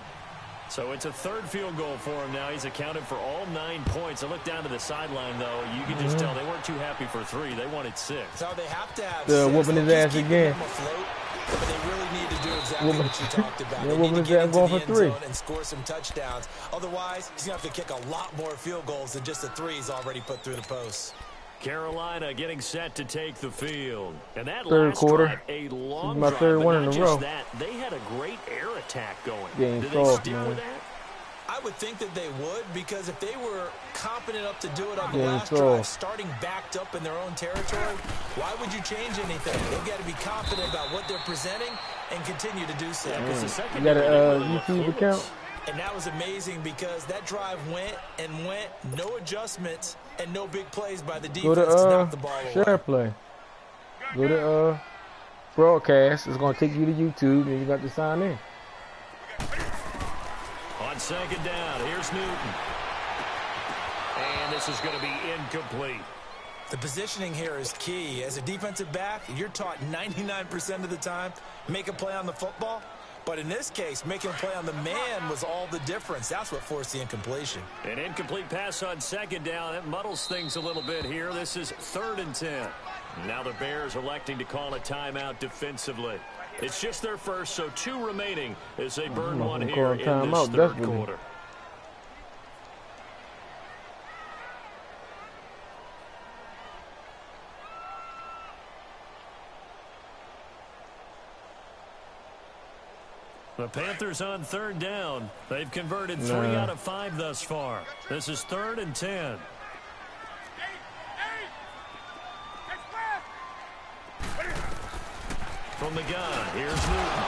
So it's a 3rd field goal for him now. He's accounted for all 9 points. I look down to the sideline, though. You can just tell they weren't too happy for 3. They wanted 6. So they have to have whooping his ass again. But they really need to do exactly what you talked about. Yeah, they need to whooping get his ass into going the for end 3. zone and score some touchdowns. Otherwise, he's going to have to kick a lot more field goals than just the 3 he's already put through the post. Carolina getting set to take the field. And that 3rd last quarter. drive, a long My drive, 3rd but one not in a just row. that. They had a great air attack going. Getting Did soft, they stick man. with that? I would think that they would, because if they were confident enough to do it on the Yeah, last so- drive, starting backed up in their own territory, why would you change anything? They've got to be confident about what they're presenting and continue to do so. You got a YouTube account? And that was amazing because that drive went and went, no adjustments and no big plays by the Go defense to knock to the ball share away. play. Go to broadcast. It's gonna take you to YouTube, and you got to sign in. On 2nd down, here's Newton. And this is going to be incomplete. The positioning here is key. As a defensive back, you're taught 99% of the time, make a play on the football. But in this case, making a play on the man was all the difference. That's what forced the incompletion. An incomplete pass on 2nd down. That muddles things a little bit here. This is 3rd and 10. Now the Bears electing to call a timeout defensively. It's just their first, so 2 remaining as they burn one here in this 3rd quarter. The Panthers on 3rd down. They've converted 3 out of 5 thus far. This is 3rd and 10. From the gun, here's Newton.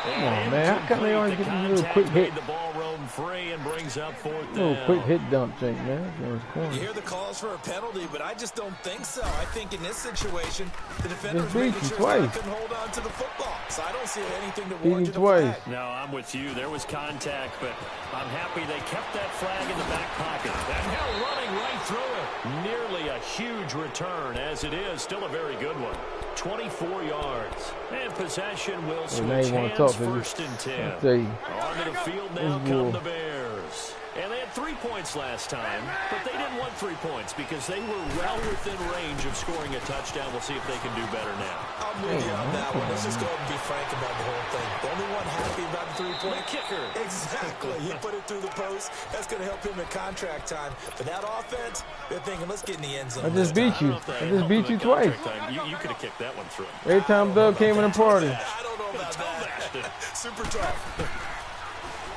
Come on, man. How come they always get these little quick hit? The ball roam free and brings up 4th down. Little quick hit dump thing, man. You hear the calls for a penalty, but I just don't think so. I think in this situation, the defender was making sure he couldn't hold on to the football. So I don't see anything to warrant it. No, I'm with you. There was contact, but I'm happy they kept that flag in the back pocket. And now running right through it. Nearly a huge return, as it is. Still a very good one. 24 yards. And possession will switch hands. 1st and 10. I'll tell you. Onto the field now come the Bears. And they had 3 points last time, but they didn't want 3 points because they were well within range of scoring a touchdown. We'll see if they can do better now. I'm with you on that one. Let's just go ahead and be frank about the whole thing. The only one happy about the 3-point kicker. Exactly. He put it through the post. That's going to help him in contract time. But that offense, they're thinking, let's get in the end zone. I just beat you. I just beat you twice. You could have kicked that one through. Every time Doug came in the party. I don't know about that. Super tough.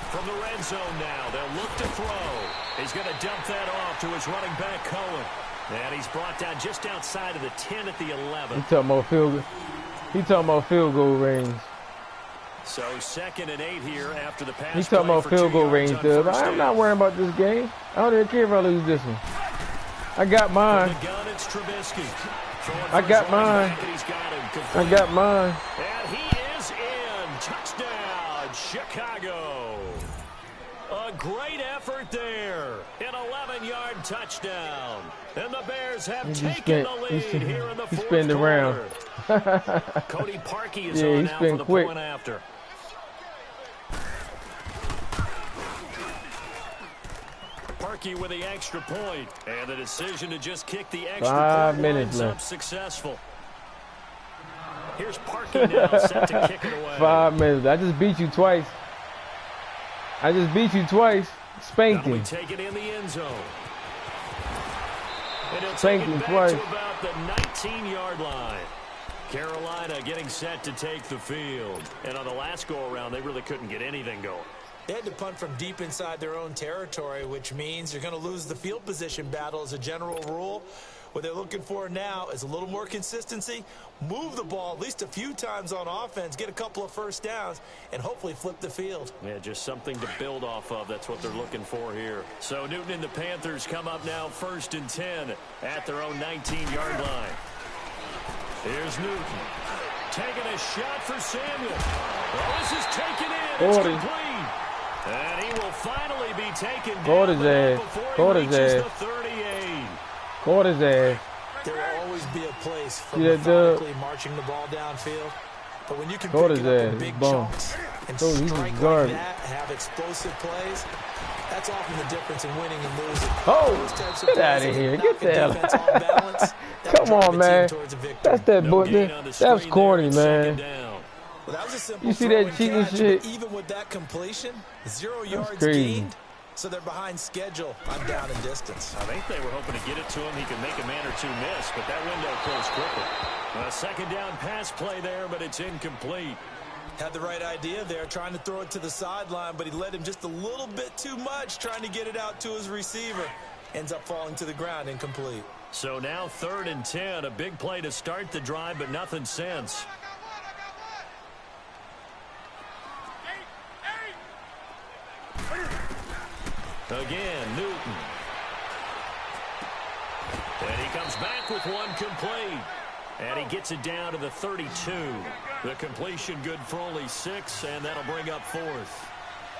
From the red zone now, they'll look to throw. He's going to dump that off to his running back, Cohen. And he's brought down just outside of the 10 at the 11. He talking about field goal. He talking about field goal range. So 2nd and 8 here after the pass. He talking about field goal range, Doug. I'm not worrying about this game. I don't even care if I lose this one. I got mine. I got mine. I got mine. And he is in. Touchdown, Chicago. A great effort there. An 11-yard touchdown. And the Bears have taken the lead here in the fourth quarter. Around. Cody Parkey is on now for the point after. Parkey with the extra point. And the decision to just kick the extra 5 minutes left. Successful. Here's Parkey now set to kick it away. 5 minutes. I just beat you twice. I just beat you twice. Spanked him. Take it in the end zone. And he'll Spanked take it him back twice. to about the 19-yard line. Carolina getting set to take the field. And on the last go-around, they really couldn't get anything going. They had to punt from deep inside their own territory, which means you're going to lose the field position battle as a general rule. What they're looking for now is a little more consistency, move the ball at least a few times on offense, get a couple of first downs, and hopefully flip the field. Yeah, just something to build off of. That's what they're looking for here. So Newton and the Panthers come up now 1st and 10 at their own 19-yard line. Here's Newton. Taking a shot for Samuel. Well, this is taken in. It's complete. And he will finally be taken down before he reaches the 38. Caught his ass. There will always be a place for methodically marching the ball downfield. But when you can pick it up in big chunks and strike like that, have explosive plays, that's often the difference in winning and losing. Oh, get out of here. Get the hell out. Come on, man. That's that boy. That's corny, man. Well, that was a simple you see that cheating shit? Even with that completion, 0 yards gained. So they're behind schedule on down and distance. I think they were hoping to get it to him. He could make a man or two miss, but that window closed quickly. A second down pass play there, but it's incomplete. Had the right idea there, trying to throw it to the sideline, but he led him just a little bit too much, trying to get it out to his receiver. Ends up falling to the ground, incomplete. So now 3rd and 10, a big play to start the drive, but nothing since. Again, Newton. And he comes back with one complete. And he gets it down to the 32. The completion good for only 6, and that'll bring up 4th.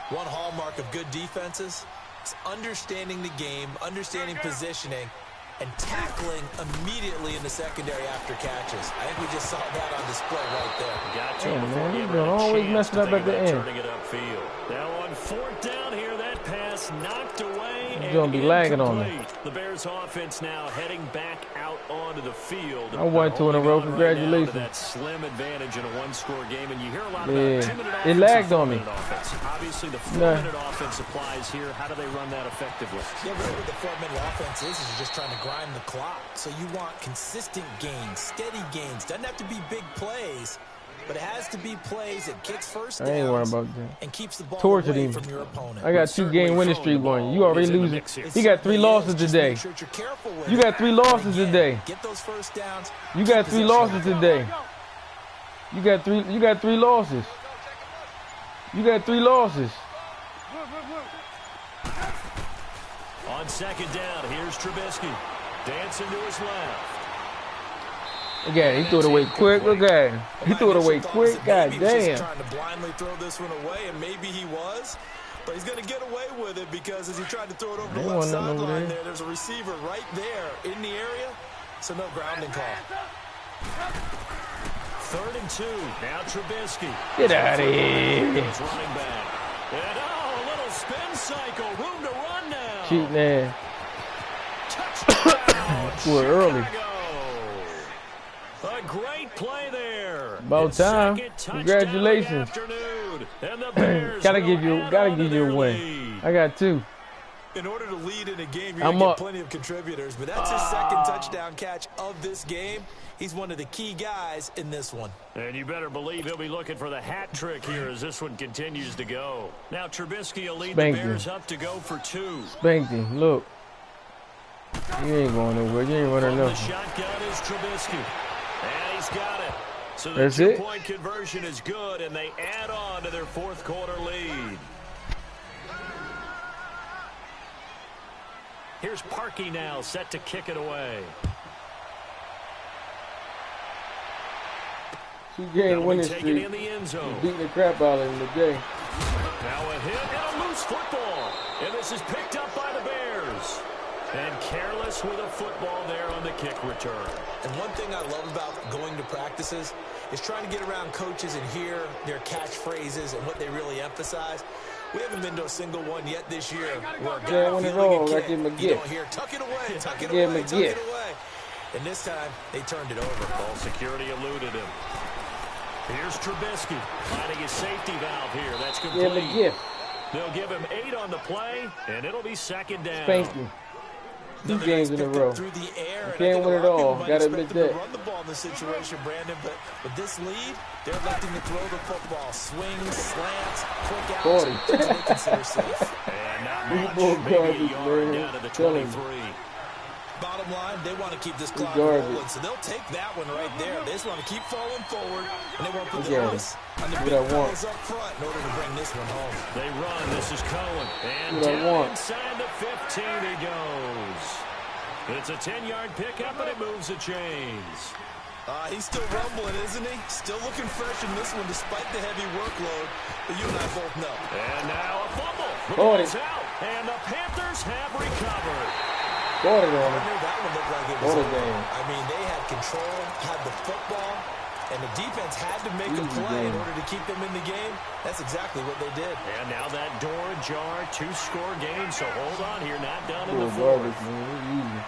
One hallmark of good defenses is understanding the game, understanding positioning, and tackling immediately in the secondary after catches. I think we just saw that on display right there. Got to man, he's gonna always mess it up at the end. Turning it upfield. Now on 4th down here, that pass knocked away. He's gonna be lagging on it. The Bears offense now heading back out onto the field. I won 2 in a row. Congratulations. That slim advantage in a one-score game, and you hear a lot about 2-minute offense. It lagged on me. Obviously, the 4-minute offense applies here. How do they run that effectively? Yeah, really what the 4-minute offense is you're just trying to grind the clock. So you want consistent gains, steady gains. Doesn't have to be big plays, but it has to be plays that gets first downs. I ain't worried about that. And keeps the ball away from your opponent. I got 2-game winning streak on. You already losing. He got 3 losses today. You got 3 losses today. Get those first downs. You got 3 losses today. You got 3 losses. You got 3 losses. On 2nd down, here's Trubisky. Dancing to his left. Again, he threw it away quick. Look at him. He threw it away quick. God damn. He was just trying to blindly throw this one away, and maybe he was. But he's going to get away with it because as he tried to throw it over the left sideline there's a receiver right there in the area. So no grounding call. 3rd and 2. Now Trubisky. Get out of here. Running back. And a little spin cycle. Room to run now. Cheating ass. Touchdown. Scored early. A great play there. About time. Congratulations. Gotta give you a win. I got 2. In order to lead in a game, you're I'm going to up. get plenty of contributors, but that's his second touchdown catch of this game. He's one of the key guys in this one. And you better believe he'll be looking for the hat trick here as this one continues to go. Now Trubisky will lead the Bears up to go for 2. Spanked him. Look. You ain't going nowhere. You ain't running The nothing. shotgun is Trubisky. And he's got it. So the That's 2-point conversion is good, and they add on to their fourth quarter lead. Here's Parkey now, set to kick it away. Two-game winning streak. In the end zone. Beating the crap out of him today. Now a hit and a loose football. And this is picked up by the Bears. And careless with a football there on the kick return. And one thing I love about going to practices is trying to get around coaches and hear their catchphrases and what they really emphasize. We haven't been to a single one yet this year where a guy win it feeling all. a I kick, give him a you don't gift. hear, tuck it away, tuck it Give him away, a tuck it gift. away. And this time, they turned it over. Ball security eluded him. Here's Trubisky finding his safety valve here. That's complete. Give him a gift. They'll give him 8 on the play, and it'll be second down. Thank you. 2 games in a row. Through the air, Can't win it all. Gotta admit that. Run the ball in this situation, Brandon, but with this lead, they're electing to throw the football. Swings, slants, quick outs, 40. things they consider safe. And not These much, bull maybe a garbage, yard man. down to the Killing 23. Bottom line, they want to keep this clock garbage. rolling, so they'll take that one right there. They just want to keep falling forward, and they want to put Look the at onus on the Look big what I want. fellas up front in order to bring this one home. They run. This is Cohen. And What I down want. inside the 15 he goes. It's a 10-yard pickup, and it moves the chains. He's still rumbling, isn't he? Still looking fresh in this one despite the heavy workload, but you and I both know. And now a fumble. The 40. ball's out, and the Panthers have recovered. 40 on him. That one looked like it was What a over. game. I mean, they had control, had the football, and the defense had to make a Easy play in game. order to keep them in the game. That's exactly what they did. And now that door ajar, 2-score game, so hold on here, not done in the Bull fourth. garbage, man. Easy.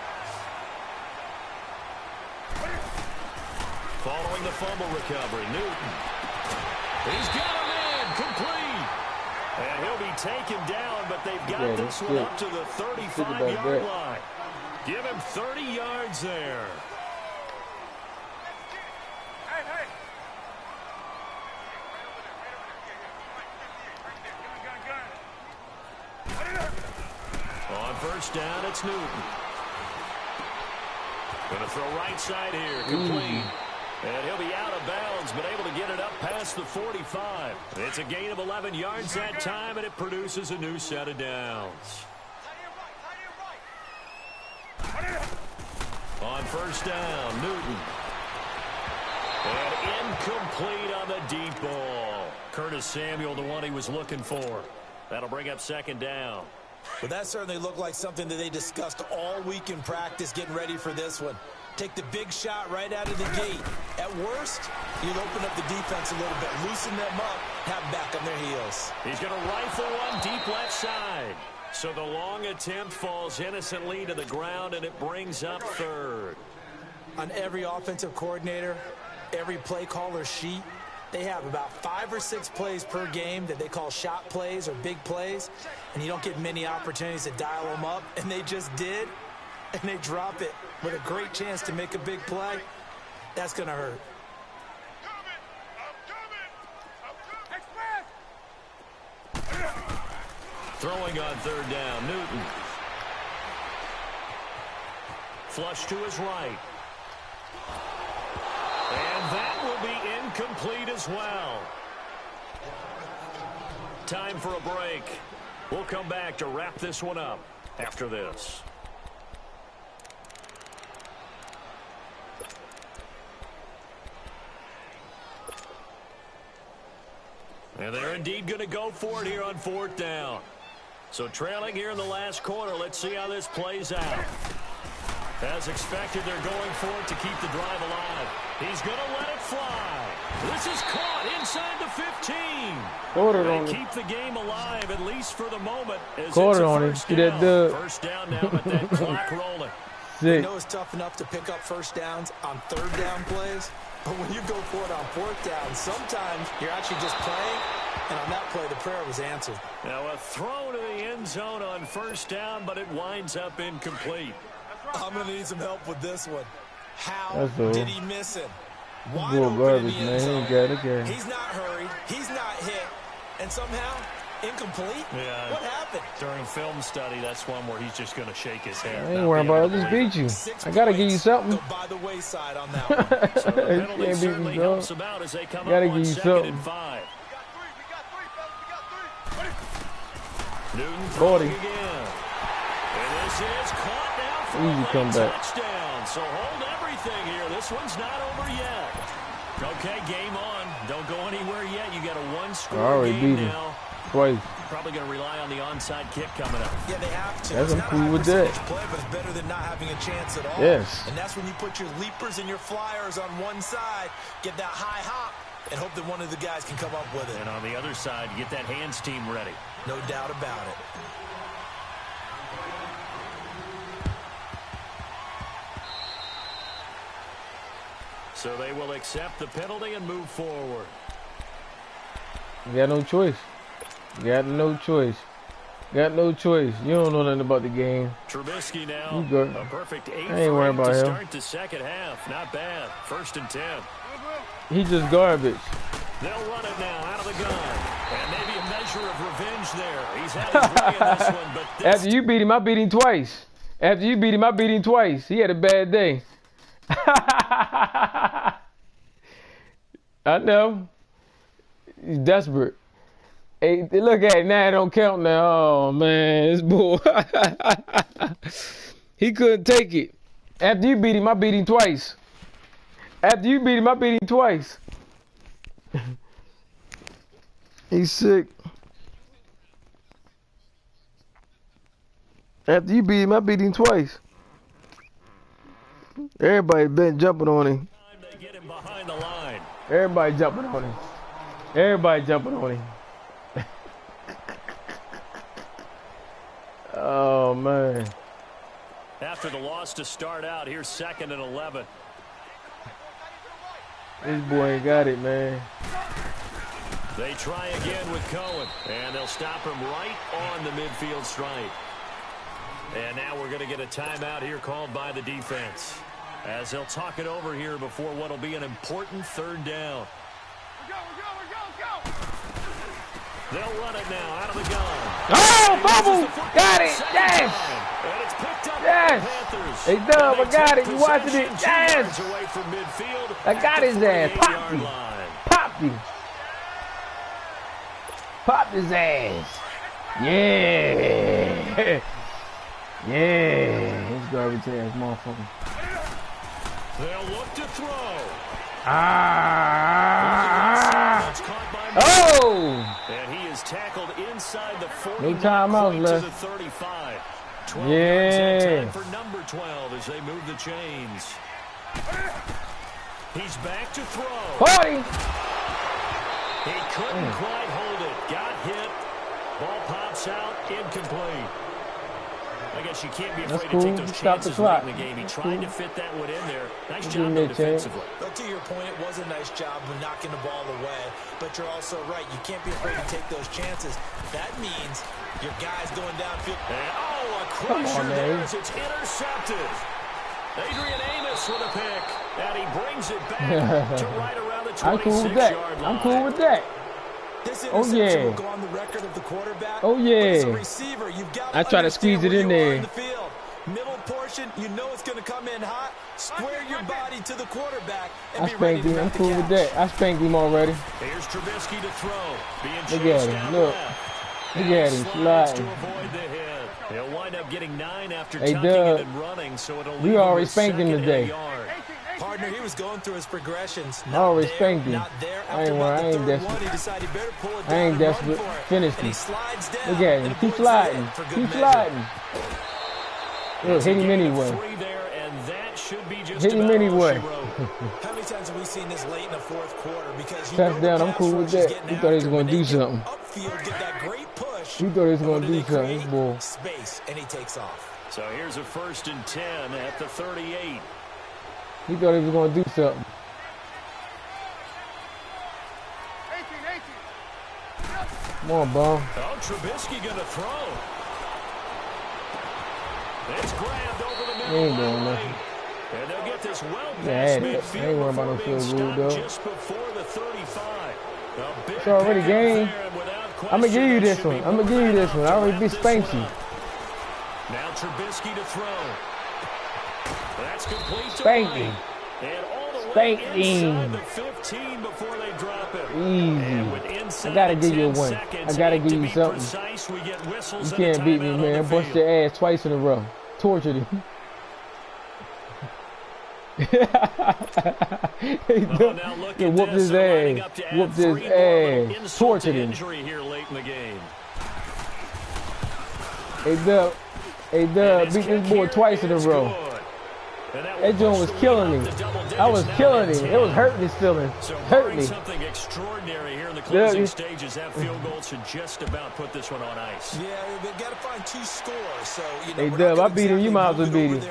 Following the fumble recovery, Newton. He's got him in, complete. And he'll be taken down, but they've got Yeah, this that's one good. up to the about 35-yard that. line. Give him 30 yards there. On first down, it's Newton. Going to throw right side here, complete. And he'll be out of bounds, but able to get it up past the 45. It's a gain of 11 yards that time, and it produces a new set of downs. On first down, Newton. And incomplete on the deep ball. Curtis Samuel, the one he was looking for. That'll bring up second down. But that certainly looked like something that they discussed all week in practice getting ready for this one. Take the big shot right out of the gate. At worst, you'll open up the defense a little bit, loosen them up, have them back on their heels. He's going to rifle one deep left side. So the long attempt falls innocently to the ground, and it brings up third. On every offensive coordinator, every play caller sheet, they have about 5 or 6 plays per game that they call shot plays or big plays, and you don't get many opportunities to dial them up, and they just did, and they drop it with a great chance to make a big play. That's going to hurt. Throwing on third down, Newton. Flush to his right. And that will be incomplete as well. Time for a break. We'll come back to wrap this one up after this. And they're indeed going to go for it here on fourth down. So trailing here in the last quarter, let's see how this plays out. As expected, they're going for it to keep the drive alive. He's going to let it fly. This is caught inside the 15. Quarter They on him. keep the game alive, at least for the moment. As Quarter it's a on him. first See that down. dub? First down now, but that clock rolling. You Sick. know it's tough enough to pick up first downs on third down plays, but when you go for it on fourth down, sometimes you're actually just playing, and on that play, the prayer was answered. Now a throw to the end zone on first down, but it winds up incomplete. I'm going to need some help with this one. How That's all. did he miss him? Wide Bull open garbage, in the man. end He zone. ain't got it, got it. He's not hurried. He's not hit. And somehow, incomplete? Yeah. What happened? During film study, that's one where he's just going to shake his head. I ain't not worrying being about it. able I to just believe beat it. you. I gotta give you something. Go by the wayside on that one. So the You penalty can't beat certainly me, dog. helps them out as they come Gotta up on give you 2nd something. and 5. Newton 40. throwing again. And this is caught now for Easy a late comeback. touchdown. So hold everything here. This one's not over yet. Okay, game on. Don't go anywhere yet. You got a I one-score already game beat him. now. Twice. Probably going to rely on the onside kick coming up. Yeah, they have to. That's It's not a cool high with that. percentage play, but it's better than not having a chance at all. Yes. And that's when you put your leapers and your flyers on one side, get that high hop, and hope that one of the guys can come up with it. And on the other side, get that hands team ready. No doubt about it. So they will accept the penalty and move forward. You got no choice. You got no choice. Got no choice. You don't know nothing about the game. Trubisky now, You good. a perfect 8 I ain't worried to about him. start the second half. Not bad. 1st and 10. He just garbage. They'll run it now out of the gun. And maybe a measure of revenge there. He's had his way in this one, but this After you beat him, I beat him twice. After you beat him, I beat him twice. He had a bad day. I know. He's desperate. Hey, look at it now. It don't count now. Oh, man. This boy. He couldn't take it. After you beat him, I beat him twice. After you beat him, I beat him twice. He's sick. After you beat him, I beat him twice. Everybody been jumping on him. they get him behind the line. Everybody jumping on him. Everybody jumping on him. Oh, man. After the loss to start out, here's 2nd and 11. This boy ain't got it, man. They try again with Cohen, and they'll stop him right on the midfield stripe. And now we're going to get a timeout here called by the defense, as they'll talk it over here before what will be an important 3rd down. They'll run it now out of the gun. Oh, bubble! Got it! Second Yes! time, and it's picked up Yes! by the Panthers. Hey, Dub, And I they got take it. You watching it? possession 2 Yes! yards away from midfield I at got the his ass. 48-yard Popped him. line. Popped him. Popped his ass. Yeah. Yeah. This garbage ass motherfucker. They'll look to throw. Ah. That's caught by Oh. And he is tackled inside the 40. No timeouts to left. the 35. 12 Yeah. yards that time for number 12 as they move the chains. He's back to throw. 40. He couldn't quite hold it. Got hit. Ball pops out. Incomplete. I guess you can't be That's afraid cool. to take those Stop the chances clock. late in the game. He That's tried cool. to fit that one in there. Nice Give job me though a chance. defensively. But to your point, it was a nice job of knocking the ball away. But you're also right. You can't be afraid to take those chances. That means your guy's going downfield. And, oh, a Come crusher on, there man. as it's intercepted. Adrian Amos with a pick. And he brings it back to right around the 26-yard I'm cool with that. line. I'm cool with that. This Oh, interception yeah. will go on the record of the quarterback. Oh, But as a yeah. receiver, you've got I try to squeeze it in there. In the field. Middle portion, you know it's going to come in hot. Square your body to the quarterback and I be ready spanked to him. I'm make the cool with catch. that. I spanked him already. Here's Trubisky to throw. Being Look chased at him. out Look. left. Look And at he him slides sliding. to avoid the hit. He'll wind up getting 9 after Hey, tucking Doug, it and running, so it'll we leave him already with spanked him 2nd and a today. yard. Partner, he was going through his progressions. I already Not spanked there, him. not there. I ain't After worried. about I the ain't third desperate. one, he decided he better pull it I down ain't and run desperate. for it. Finish And me. he slides down. Look at him. and Keep avoids the sliding. hit for good Keep measure. sliding. Look, hit him Gain of anyway. 3 there, and that should be just Hit him about all anyway. she wrote. How many times have we seen this late in the fourth quarter? Because you touchdown, I'm cool with that. He thought he was going to do something. Upfield, get that great push. He thought he was going to do something, this boy. Space, and he takes off. So here's a 1st and 10 at the 38. He thought he was going to do something. 18. Come on, bum. Oh, Trubisky going to throw. It's grabbed over the middle. He ain't doing nothing. And they'll get this well past I ain't worried about no field goal, though. just before the 35. It's already game. I'm going to give you this one. I already beat spanked you. Now Trubisky to throw. That's complete to Spank Wright. him. And all the Spank way inside him. the 15 before they drop it. Easy. I gotta give you a win. I gotta give you something. Precise, we get whistles You and a can't beat me, timeout on man. the Bust field. your ass twice in a row. Tortured him. Now look He at whooped this. his They're lining ass. up to add Whooped his 3 more, but ass. insult Tortured to him. injury here late in the game. Hey, Dub, beat this boy twice in a row. That joint was killing me. I was killing him. It was hurting his feelings. So Hurt me. something extraordinary here in the closing stages. That field goal should just about put this one on ice. Yeah, we've got to find 2 scores. So, you know, Hey, we're Dub, not I beat him. You might as well beat him.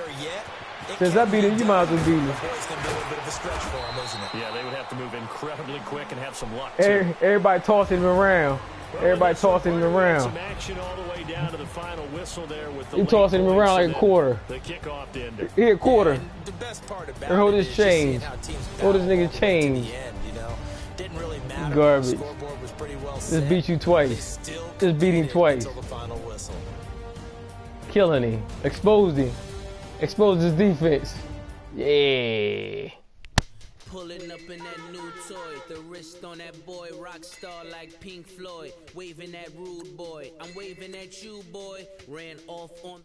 Since I beat him, you might as well beat him. It's going to be a little bit of a stretch for him, isn't it? Yeah, they would have to move incredibly quick and have some luck, too. Everybody tossing him around. Everybody tossing him around. Some action all the way down to the final whistle there with the He tossing him around like a quarter. The kickoff to end it. He a quarter. And the best part about Hold it his is just seeing change. how teams Hold this battle nigga all the way to change. the end, you know. Didn't really matter. Garbage. The scoreboard was pretty well Just set. beat you They twice. still Just beat him competed twice. until the final whistle. Killing him. Exposed him. Exposed his defense. Yeah. Pulling up in that new toy, the wrist on that boy, rock star like Pink Floyd, waving that rude boy. I'm waving at you, boy. Ran off on.